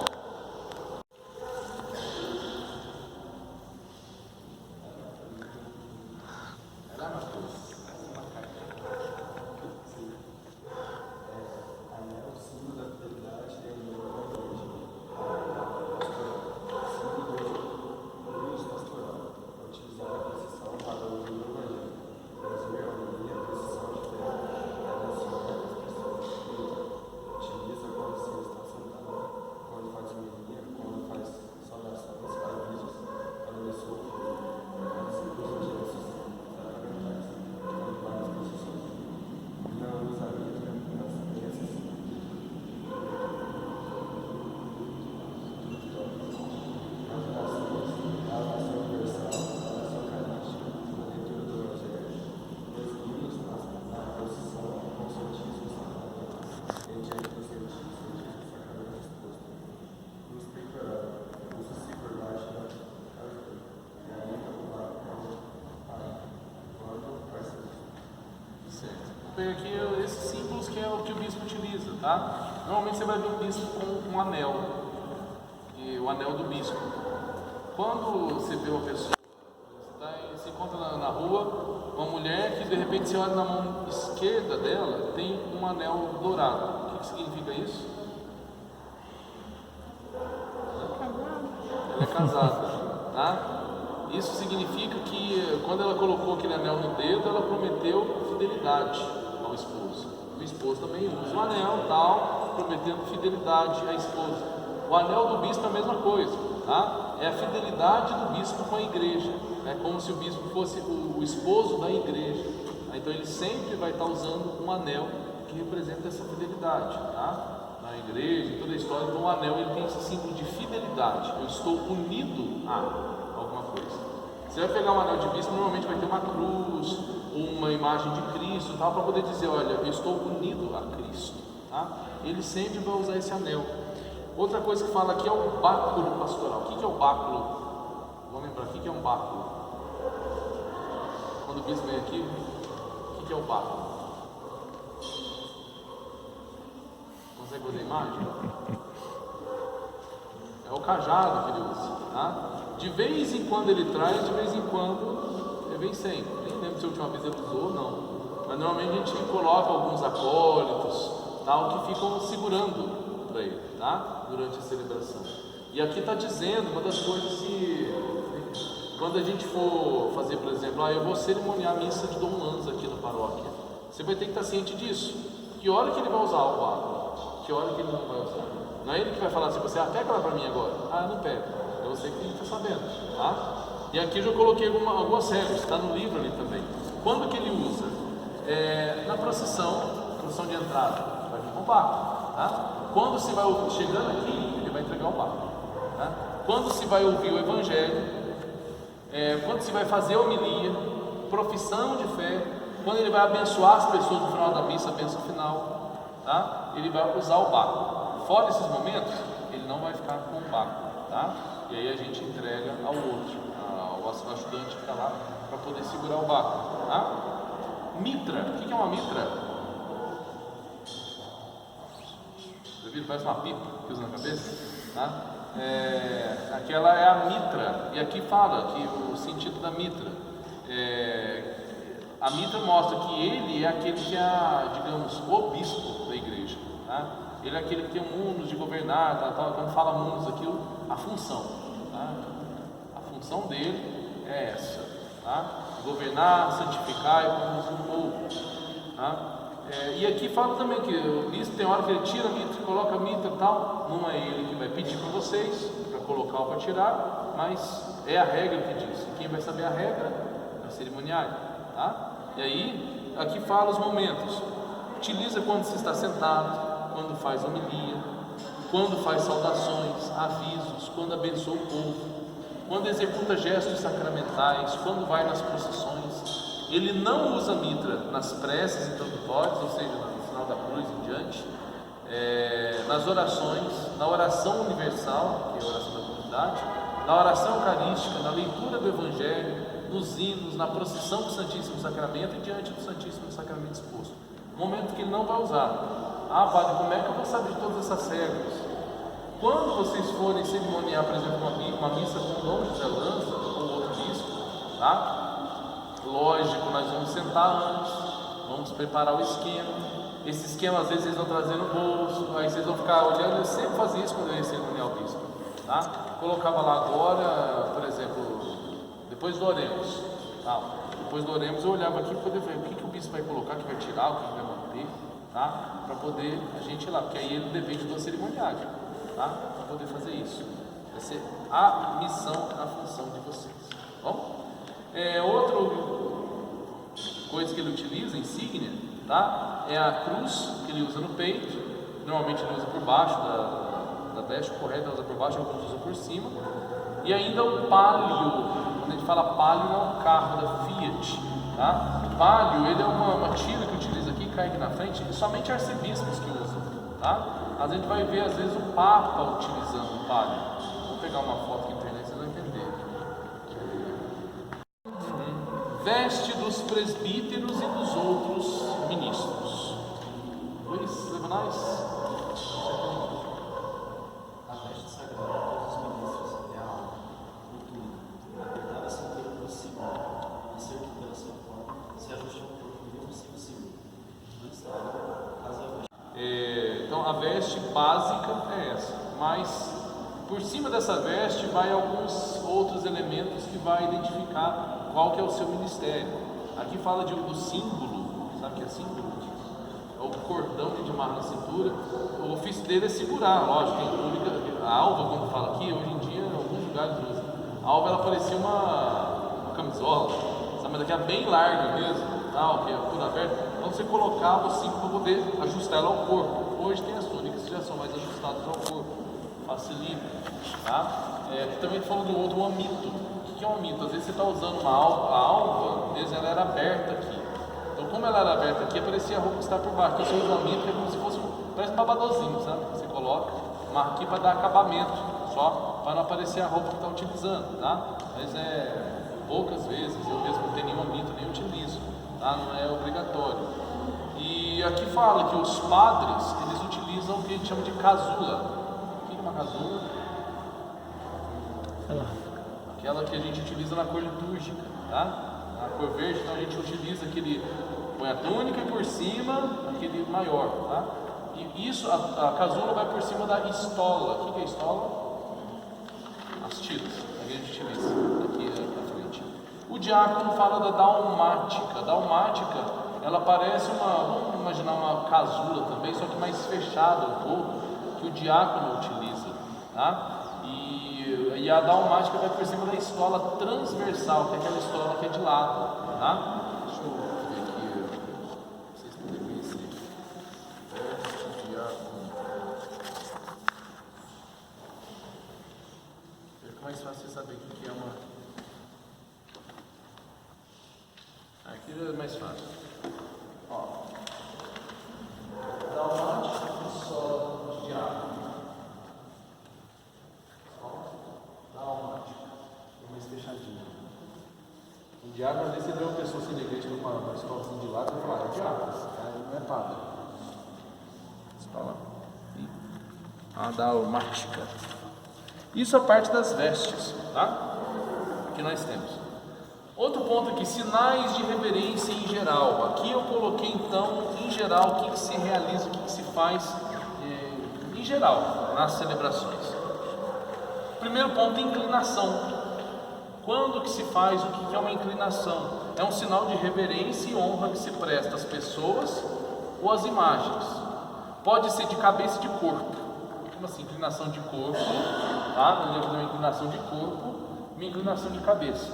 Pega aqui esses símbolos que é o que o bispo utiliza, tá? Normalmente você vai ver um bispo com um anel, e o anel do bispo. Quando você vê uma pessoa, você encontra na rua uma mulher que de repente você olha na mão esquerda dela, tem um anel dourado. O que significa isso? Ela é casada, tá? Isso significa que quando ela colocou aquele anel no dedo, ela prometeu fidelidade ao esposo. O esposo também usa o anel, tal, prometendo fidelidade à esposa. O anel do bispo é a mesma coisa, tá? É a fidelidade do bispo com a igreja. É como se o bispo fosse o esposo da igreja. Então ele sempre vai estar usando um anel que representa essa fidelidade, tá? Na igreja, em toda a história, então o anel ele tem esse símbolo de fidelidade. Eu estou unido a alguma coisa. Você vai pegar um anel de bispo, normalmente vai ter uma cruz ou uma imagem de Cristo, tal, para poder dizer, olha, eu estou unido a Cristo, tá? Ele sempre vai usar esse anel. Outra coisa que fala aqui é o báculo pastoral. O que é o báculo? Vamos lembrar, o que é um báculo? Quando o bispo vem aqui, o que é o báculo? Consegue ver a imagem? É o cajado que ele usa, tá? De vez em quando ele traz, de vez em quando ele vem sem. Nem lembro se a última vez ele usou ou não. Mas normalmente a gente coloca alguns acólitos, tal, que ficam segurando para ele, tá? Durante a celebração. E aqui está dizendo uma das coisas que, quando a gente for fazer, por exemplo, eu vou cerimoniar a missa de Dom Lanza aqui na paróquia, você vai ter que estar ciente disso. Que hora que ele vai usar o báculo? Que hora que ele não vai usar? Não é ele que vai falar assim, você pega ela para mim agora. Eu não pego. É você que está sabendo, tá? E aqui eu já coloquei algumas regras, está no livro ali também. Quando que ele usa? Na procissão de entrada, vai vir com o báculo, tá? Quando se vai chegando aqui, ele vai entregar o báculo, tá? Quando se vai ouvir o evangelho, quando se vai fazer a homilia, profissão de fé, quando ele vai abençoar as pessoas no final da missa, a bênção final, tá? Ele vai usar o báculo. Fora esses momentos, ele não vai ficar com o báculo, tá? E aí a gente entrega ao outro, ao ajudante que está lá, para poder segurar o báculo, tá? Mitra, o que é uma mitra? Já viram? Parece uma pipa que usa na cabeça, tá? Aquela é a mitra, e aqui fala que o sentido da mitra, a mitra mostra que ele é aquele que é, digamos, o bispo da igreja, tá? Ele é aquele que tem um munus de governar, tá? Quando fala munus aqui, a função, tá? A função dele é essa, tá? Governar, santificar e conduzir o povo, tá? E aqui fala também que o bispo tem hora que ele tira a mitra, coloca a mitra e tal, não é ele que vai pedir para vocês, para colocar ou para tirar, mas é a regra que diz, e quem vai saber a regra é o cerimoniário, tá? E aí, aqui fala os momentos, utiliza quando se está sentado, quando faz homilia, quando faz saudações, avisos, quando abençoa o povo, quando executa gestos sacramentais, quando vai nas procissões. Ele não usa mitra nas preces introdutórias, ou seja, no final da cruz em diante, nas orações, na oração universal, que é a oração da comunidade, na oração eucarística, na leitura do Evangelho, nos hinos, na procissão do Santíssimo Sacramento e diante do Santíssimo Sacramento exposto. Momento que ele não vai usar. Padre, como é que eu vou saber de todas essas regras? Quando vocês forem cerimoniar, por exemplo, uma missa com Dom José Lanza ou outro bispo, tá? Lógico, nós vamos sentar antes, vamos preparar o esquema. Esse esquema às vezes eles vão trazer no bolso, aí vocês vão ficar olhando. Eu sempre fazia isso quando eu ia cerimoniar o bispo, tá? Colocava lá agora, por exemplo, depois do oremos, tá? Depois do oremos eu olhava aqui para poder ver o que o bispo vai colocar, que vai tirar, o que vai manter, tá? Para poder a gente ir lá, porque aí ele depende do cerimoniário, tá? Para poder fazer isso. Vai ser a missão, a função de vocês, tá bom? Outra coisa que ele utiliza, insígnia, tá? É a cruz que ele usa no peito. Normalmente ele usa por baixo da veste, correta, ele usa por baixo, alguns usam por cima. E ainda o palio, quando a gente fala palio, é um carro da Fiat, tá? O palio, ele é uma tira que utiliza aqui, cai aqui na frente, e somente arcebispos que usam, tá? A gente vai ver às vezes o Papa utilizando o palio. Vou pegar uma foto aqui na internet, vocês vão entender. Veste dos presbíteros e dos outros ministros. Luiz, Levanais. A veste sagrada de todos os ministros é a alma, por tudo, apertada a cintura possível, acerca pela sua forma, se ajuste ao corpo mesmo se possível. Não está, caso a veste. Então a veste básica é essa, mas por cima dessa veste vai alguns outros elementos que vai identificar qual que é o seu ministério. Aqui fala do símbolo, sabe o que é símbolo? É o cordão que amarra na cintura. O ofício dele é segurar, lógico. A alva, quando fala aqui, hoje em dia, em alguns lugares usam. A alva ela parecia uma camisola, sabe? Mas daqui é bem larga mesmo, tal, que é tudo aberto, então você colocava assim para poder ajustar ela ao corpo. Hoje tem as túnicas que já são mais ajustadas ao corpo, facilita, tá? Aqui também falando do outro, o amito. O que é um amito? Às vezes você está usando a alva, mesmo ela era aberta aqui. Então, como ela era aberta aqui, aparecia a roupa que está por baixo. Então, você usa o amito, que é como se fosse parece um babadozinho, sabe? Você coloca, marca aqui para dar acabamento, só para não aparecer a roupa que está utilizando, tá? Mas poucas vezes, eu mesmo não tenho nenhum amito, nem utilizo, tá? Não é obrigatório. E aqui fala que os padres, eles utilizam o que a gente chama de casula. O que é uma casula? Aquela que a gente utiliza na cor litúrgica, tá? Na cor verde, então a gente utiliza aquele, põe a túnica e por cima aquele maior, tá? E isso, a casula vai por cima da estola. O que é estola? As tiras, a gente utiliza aqui na frente. O diácono fala da dalmática. Dalmática, ela parece vamos imaginar uma casula também, só que mais fechada um pouco, que o diácono utiliza, tá? E a dalmática vai por cima da estola transversal, que é aquela estola que é de lado, tá? Deixa eu ver aqui, vocês podem conhecer. Fica mais fácil você saber o que é uma. Aqui é mais fácil. Ó. Dalmática e estola de diácono. Mais fechadinho. O diácono, às vezes, você vê uma pessoa assim na igreja com uma escola assim de lado e fala, é diácono, esse cara não é padre. Escola. A dalmática. Isso é parte das vestes, tá? Que nós temos. Outro ponto aqui, sinais de reverência em geral. Aqui eu coloquei então, em geral, o que se realiza, o que se faz em geral, nas celebrações. Primeiro ponto, inclinação. Quando que se faz o que é uma inclinação? É um sinal de reverência e honra que se presta às pessoas ou às imagens. Pode ser de cabeça e de corpo. Como assim? Inclinação de corpo, tá? Eu lembro de uma inclinação de corpo, uma inclinação de cabeça,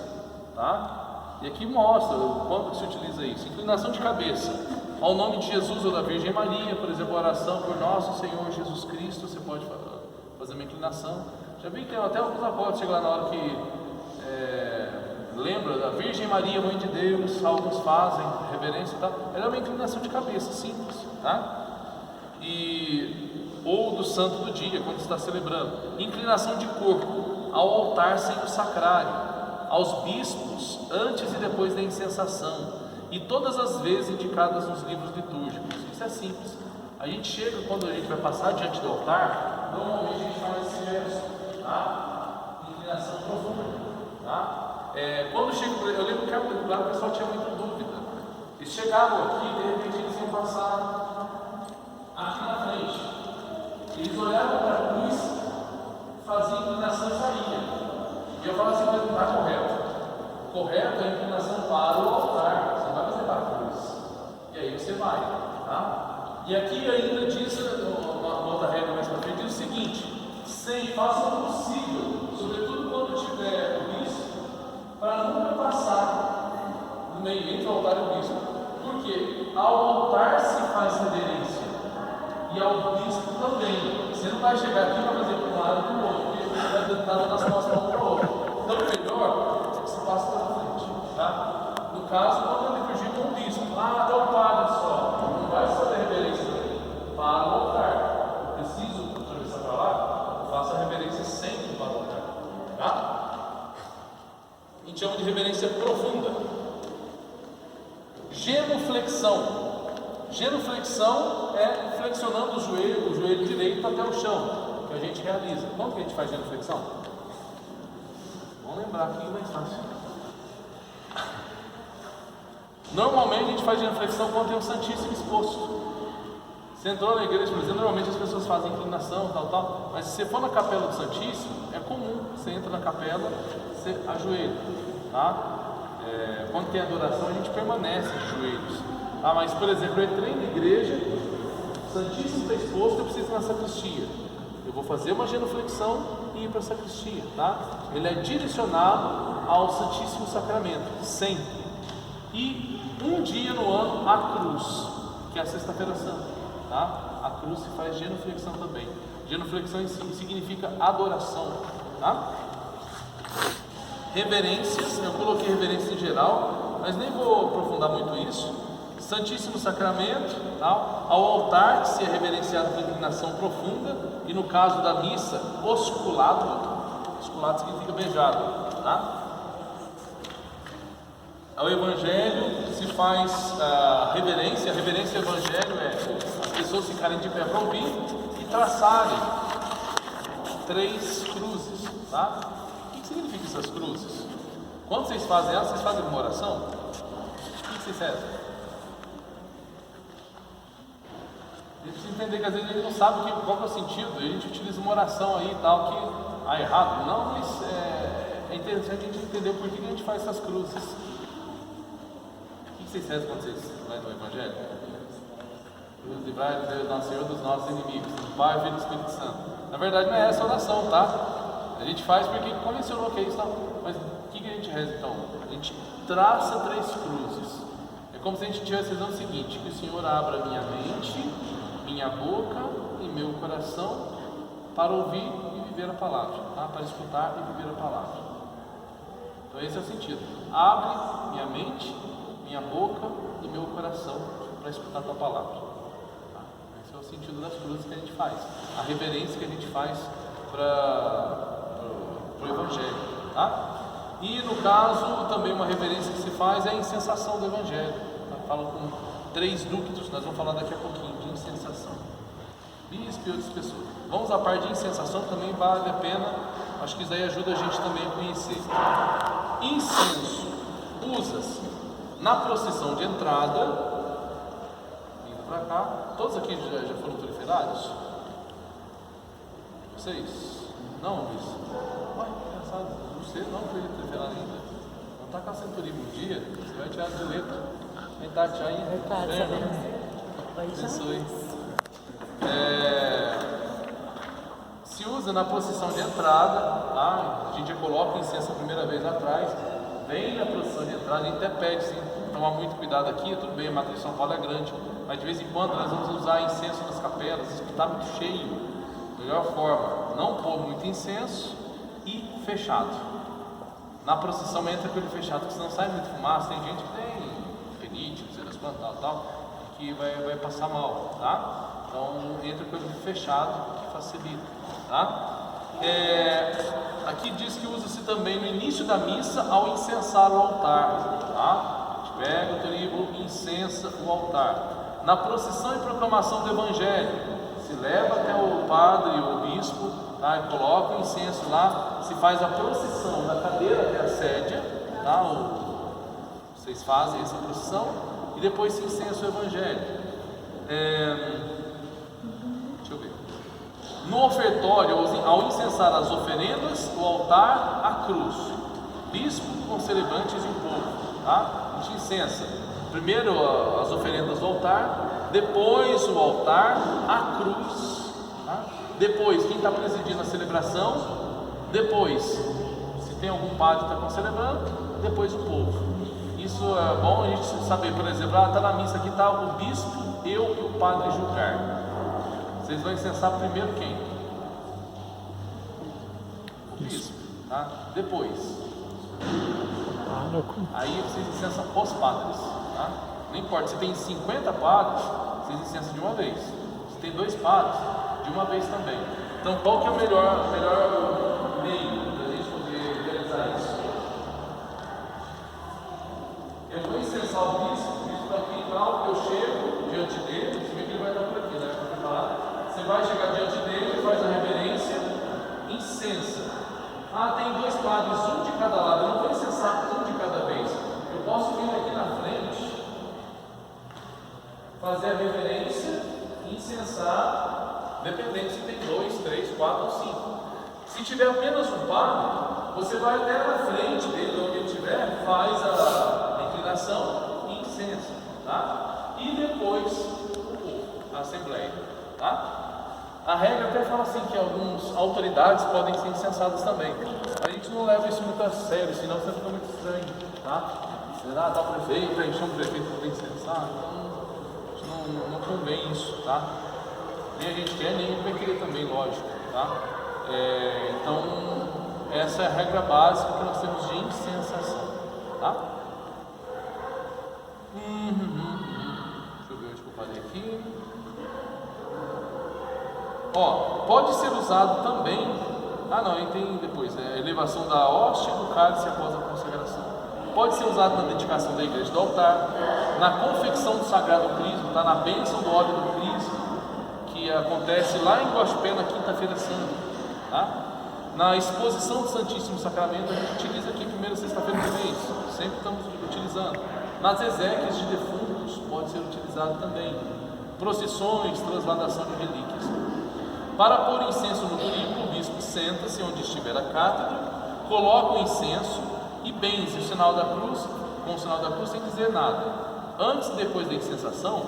tá? E aqui mostra quando que se utiliza isso. Inclinação de cabeça. Ao nome de Jesus ou da Virgem Maria, por exemplo, a oração por nosso Senhor Jesus Cristo, você pode fazer uma inclinação. Já vi que tem até alguns apóstolos chegam lá na hora que lembra da Virgem Maria, Mãe de Deus, alguns fazem reverência e tal. Ela é uma inclinação de cabeça, simples, tá? Ou do santo do dia, quando está celebrando. Inclinação de corpo, ao altar sem o sacrário, aos bispos, antes e depois da incensação, e todas as vezes indicadas nos livros litúrgicos. Isso é simples. A gente chega, quando a gente vai passar diante do altar, normalmente a gente faz esse gesto, tá? Inclinação profunda, tá? Quando chega, eu lembro que lá o pessoal tinha muita dúvida. Eles chegavam aqui e de repente eles iam passar aqui na frente. Eles olhavam para a cruz, faziam inclinação e saíam. E eu falava assim, mas não está correto. O correto é a inclinação para o altar. Você não vai fazer para a cruz. E aí você vai, tá? E aqui ainda diz, uma outra regra mais para frente, diz o seguinte: faça o possível, sobretudo quando tiver o bispo, para nunca passar no meio entre o altar e o bispo. Porque ao altar se faz reverência e ao bispo também. Você não vai chegar aqui para fazer para um lado e para o outro, porque você vai tentar dar as costas para um para o outro. Então o melhor é que você passe pela frente, tá? No caso, quando eu liturgia com o bispo, até o padre só, não vai fazer reverência para o altar. Eu preciso atravessar para lá, faça a reverência sempre para o altar, tá? A gente chama de reverência profunda. Genuflexão. Genuflexão é flexionando o joelho direito até o chão, que a gente realiza. Como que a gente faz genuflexão? Vamos lembrar aqui, mais fácil. Normalmente a gente faz genuflexão quando tem o Santíssimo exposto. Você entrou na igreja, por exemplo, normalmente as pessoas fazem inclinação, tal, mas se você for na capela do Santíssimo, é comum, você entra na capela, você ajoelha, tá? Quando tem adoração, a gente permanece de joelhos, tá? Mas, por exemplo, eu entrei na igreja, o Santíssimo está exposto, eu preciso ir na sacristia. Eu vou fazer uma genuflexão e ir para a sacristia, tá? Ele é direcionado ao Santíssimo Sacramento, sempre. E um dia no ano a cruz, que é a Sexta-feira Santa, tá? A cruz se faz genuflexão também. Genuflexão em si significa adoração, tá? Reverências, eu coloquei reverência em geral, mas nem vou aprofundar muito isso. Santíssimo Sacramento, tá? Ao altar, que se é reverenciado com inclinação profunda, e no caso da missa, osculado. Osculado significa beijado, tá? Ao Evangelho se faz reverência. A reverência ao Evangelho é as pessoas ficarem de pé para ouvir e traçarem 3 cruzes, tá? O que significa essas cruzes? Quando vocês fazem elas, vocês fazem uma oração? O que vocês fazem? A gente precisa entender que às vezes a gente não sabe qual que é o sentido, a gente utiliza uma oração aí e tal, que errado. Não, mas é interessante a gente entender por que a gente faz essas cruzes. O que vocês fazem quando vocês vão no Evangelho? Nos livrai de Deus, nosso Senhor, dos nossos inimigos, do Pai, Filho e do Espírito Santo. Na verdade não é essa oração, tá? A gente faz porque convencionou que é isso, tá? Mas o que a gente reza então? A gente traça 3 cruzes. É como se a gente estivesse dizendo o seguinte: que o Senhor abra minha mente, minha boca e meu coração para ouvir e viver a palavra, tá? Para escutar e viver a palavra. Então esse é o sentido. Abre minha mente, minha boca e meu coração para escutar a tua palavra, tá? Esse é o sentido das cruzes que a gente faz, a reverência que a gente faz para o Evangelho, tá? E no caso também uma reverência que se faz é a incensação do Evangelho, tá? Fala com 3 ductos, nós vamos falar daqui a pouquinho de incensação. Bispo e outras pessoas. Vamos à parte de incensação, também vale a pena, acho que isso aí ajuda a gente também a conhecer. Incenso usa-se na procissão de entrada, vindo para cá. Todos aqui já foram turiferados? Vocês? Não, Luiz? Ué, engraçado, você não foi turiferado ainda. Não está com a centurismo um dia, você vai tirar do leito. Tati aí, abençoe. Se usa na procissão de entrada, tá? A gente já coloca incenso a primeira vez atrás, vem na procissão de entrada, a gente até pede, sim, tomar muito cuidado aqui, tudo bem, a matriz de São Paulo é grande, mas de vez em quando nós vamos usar incenso nas capelas, isso que está muito cheio, melhor forma, não pôr muito incenso e fechado. Na procissão entra aquele fechado, porque senão sai muito fumaça, tem gente que tem não sei das quantas, tal, que vai passar mal, tá? Então entra com ele fechado, que facilita, tá? Aqui diz que usa-se também no início da missa ao incensar o altar, tá? A gente pega o trigo e incensa o altar. Na procissão e proclamação do Evangelho, se leva até o padre ou o bispo, tá? E coloca o incenso lá, se faz a procissão da cadeira até a sédia, tá? Vocês fazem essa procissão e depois se incensa o Evangelho. Deixa eu ver. No ofertório, ao incensar as oferendas, o altar, a cruz, bispo com celebrantes e o povo, tá? A gente incensa primeiro as oferendas do altar, depois o altar, a cruz, tá? Depois quem está presidindo a celebração, depois, se tem algum padre que está celebrando, depois o povo. Isso é bom a gente saber, por exemplo, está na missa aqui, está o bispo, eu e o padre Julgar. Vocês vão incensar primeiro quem? O bispo, tá? Depois. Aí vocês incensam os padres, tá? Não importa, se tem 50 padres, vocês incensam de uma vez. Se tem 2 padres, de uma vez também. Então qual que é o melhor meio para a gente poder realizar isso? Eu vou incensar o bispo está aqui e tal, eu chego diante dele, você vê que ele vai estar por aqui, né? Você vai chegar diante dele, faz a reverência, incensa. Tem 2 padres, um de cada lado, eu não vou incensar um de cada vez. Eu posso vir aqui na frente, fazer a reverência, incensar, dependendo se tem 2, 3, 4 ou 5. Se tiver apenas um padre, você vai até na frente dele, onde ele estiver, faz a inclinação e incensa, tá? E depois o povo, a assembleia, tá? A regra até fala assim que algumas autoridades podem ser incensadas também. A gente não leva isso muito a sério, senão você fica muito estranho, tá? Será tal prefeito, aí chama o prefeito para incensar, então não convém isso, tá? Nem a gente quer, nem ele vai querer também, lógico, tá? Então, essa é a regra básica que nós temos de incensação, tá? Deixa eu ver onde que eu parei aqui. Pode ser usado também. Tem depois, elevação da hóstia e do cálice após a consagração. Pode ser usado na dedicação da igreja do altar, na confecção do sagrado crisma, tá? Na bênção do óleo do crisma, que acontece lá em Guaxupé na quinta-feira santa, tá? Na exposição do Santíssimo Sacramento, a gente utiliza aqui primeira sexta-feira do mês, sempre estamos utilizando. Nas exéquias de defuntos, pode ser utilizado também. Procissões, transladação de relíquias. Para pôr incenso no curico, o bispo senta-se onde estiver a cátedra, coloca o incenso e benze o sinal da cruz, com o sinal da cruz sem dizer nada. Antes e depois da incensação,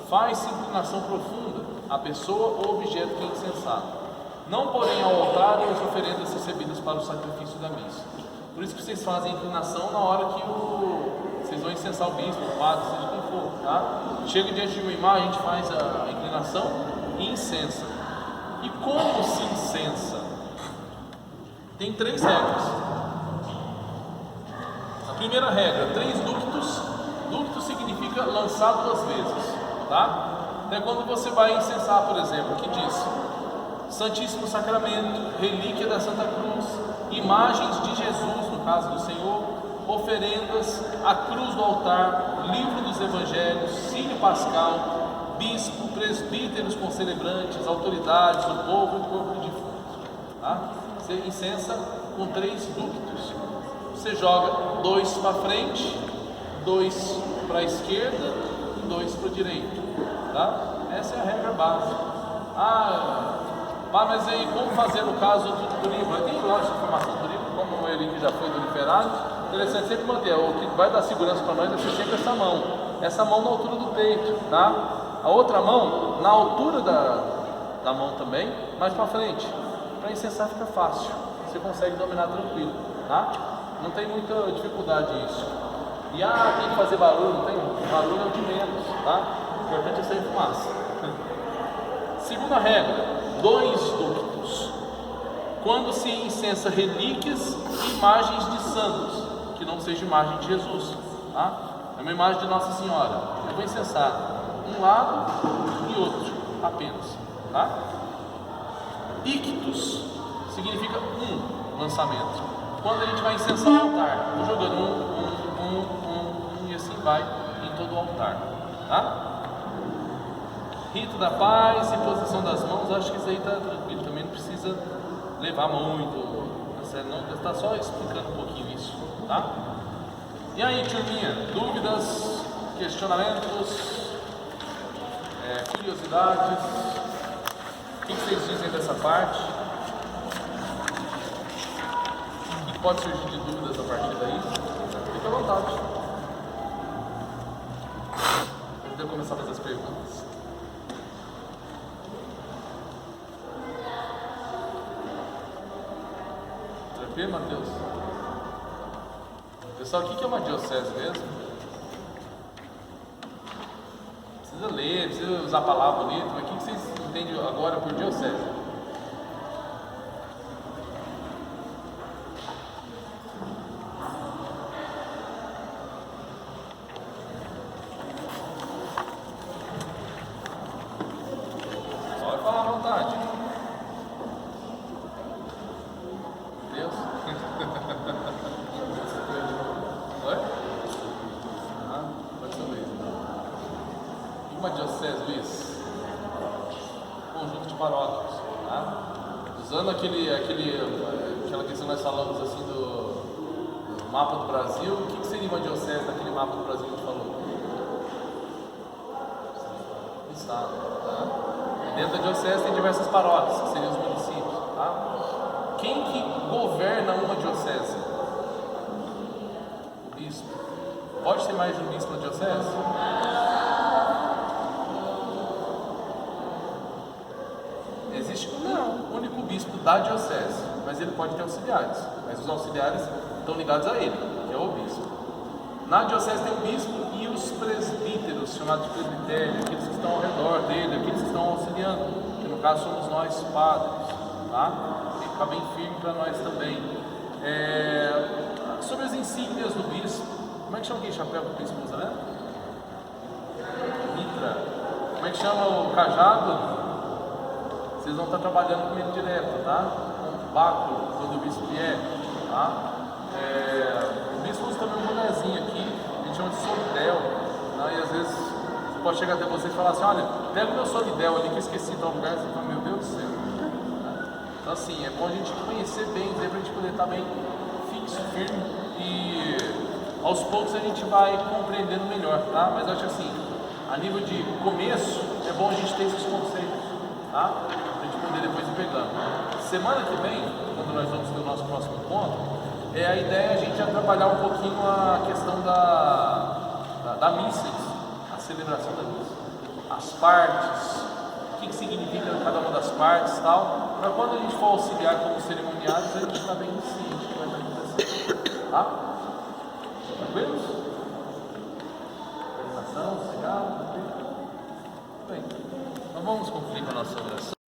faz-se inclinação profunda à pessoa ou objeto que é incensado. Não porém ao altar e as oferendas recebidas para o sacrifício da missa. Por isso que vocês fazem a inclinação na hora que vocês vão incensar o bispo, o padre, seja quem for, tá? Chega diante de uma imagem, a gente faz a inclinação e incensa. E como se incensa? Tem 3 regras. A primeira regra, 3 ductos. Ducto significa lançar 2 vezes, tá? Então quando você vai incensar, por exemplo, aqui diz Santíssimo Sacramento, relíquia da Santa Cruz, imagens de Jesus, no caso do Senhor, oferendas, a cruz do altar, livro dos evangelhos, cílio pascal, bispo, presbíteros concelebrantes, autoridades do povo e corpo de defuntos, tá? Você incensa com 3 ductos. Você joga 2 para frente, 2 para a esquerda e 2 para a direita, tá? Essa é a regra básica. Mas aí como fazer no caso do livro? Tem lógica de informação do livro, como ele que já foi doliferado, interessante sempre manter. O que vai dar segurança para nós vai ser sempre essa mão na altura do peito, tá? A outra mão na altura da mão também, mais para frente. Para incensar fica fácil, você consegue dominar tranquilo, tá? Não tem muita dificuldade isso. E tem que fazer barulho, não tem? Barulho é o de menos, tá? O importante é sair fumaça. Segunda regra, 2 ductos. Quando se incensa relíquias e imagens de santos, que não seja imagem de Jesus, tá? É uma imagem de Nossa Senhora. Eu vou incensar um lado e outro apenas, tá? Ictus significa lançamento. Quando a gente vai incensar o altar, vou jogando e assim vai em todo o altar, tá? Rito da paz e posição das mãos, acho que isso aí tá tranquilo, também não precisa levar muito, não, está só explicando um pouquinho isso, tá? E aí, turminha, dúvidas, questionamentos? Curiosidades, o que vocês dizem dessa parte? O que pode surgir de dúvidas a partir daí? Fique à vontade. Vou começar a fazer as perguntas. Tranquilo, Matheus? Pessoal, o que é uma diocese mesmo? Precisa ler, precisa usar a palavra bonita, mas o que vocês entendem agora por diocese? Pode falar à vontade. Deus? Oi? Pode saber. Uma diocese, Luiz, conjunto de paróquias, tá? Usando aquela questão que nós falamos assim do mapa do Brasil, o que seria uma diocese daquele mapa do Brasil que a gente falou? Estado, tá? E dentro da diocese tem diversas paróquias, que seriam os municípios, tá? Quem que governa uma diocese? O bispo. Pode ter mais de um bispo na diocese? Existe um único bispo da diocese, mas ele pode ter auxiliares. Mas os auxiliares estão ligados a ele, que é o bispo. Na diocese tem o bispo e os presbíteros, chamados de presbitério, aqueles que estão ao redor dele, aqueles que estão auxiliando, que no caso somos nós padres, tá? Tem que ficar bem firme para nós também. Sobre as insígnias do bispo, como é que chama aquele chapéu que o bispo usa, né? Mitra. Como é que chama o cajado? Vocês vão estar trabalhando com ele direto, tá? Com báculo, quando o bispo vier, tá? O bispo usa também um bonezinho aqui, a gente chama de solidel, né? E às vezes pode chegar até você e falar assim, olha, pega o meu solidel ali que eu esqueci tal lugar, você fala, meu Deus do céu. Então assim, é bom a gente conhecer bem, para a gente poder estar bem fixo, firme e aos poucos a gente vai compreendendo melhor, tá? Mas eu acho assim, a nível de começo, é bom a gente ter esses conceitos, tá? Para a gente poder depois ir pegando. Semana que vem, quando nós vamos ter o nosso próximo encontro, a ideia é a gente já trabalhar um pouquinho a questão da missa, a celebração da missa, as partes, o que significa cada uma das partes e tal, para quando a gente for auxiliar como cerimoniários, a gente está bem ciente do que vai acontecer, tá? Tranquilos? Organização, legal, tranquilo? Bem, então vamos concluir com a nossa oração.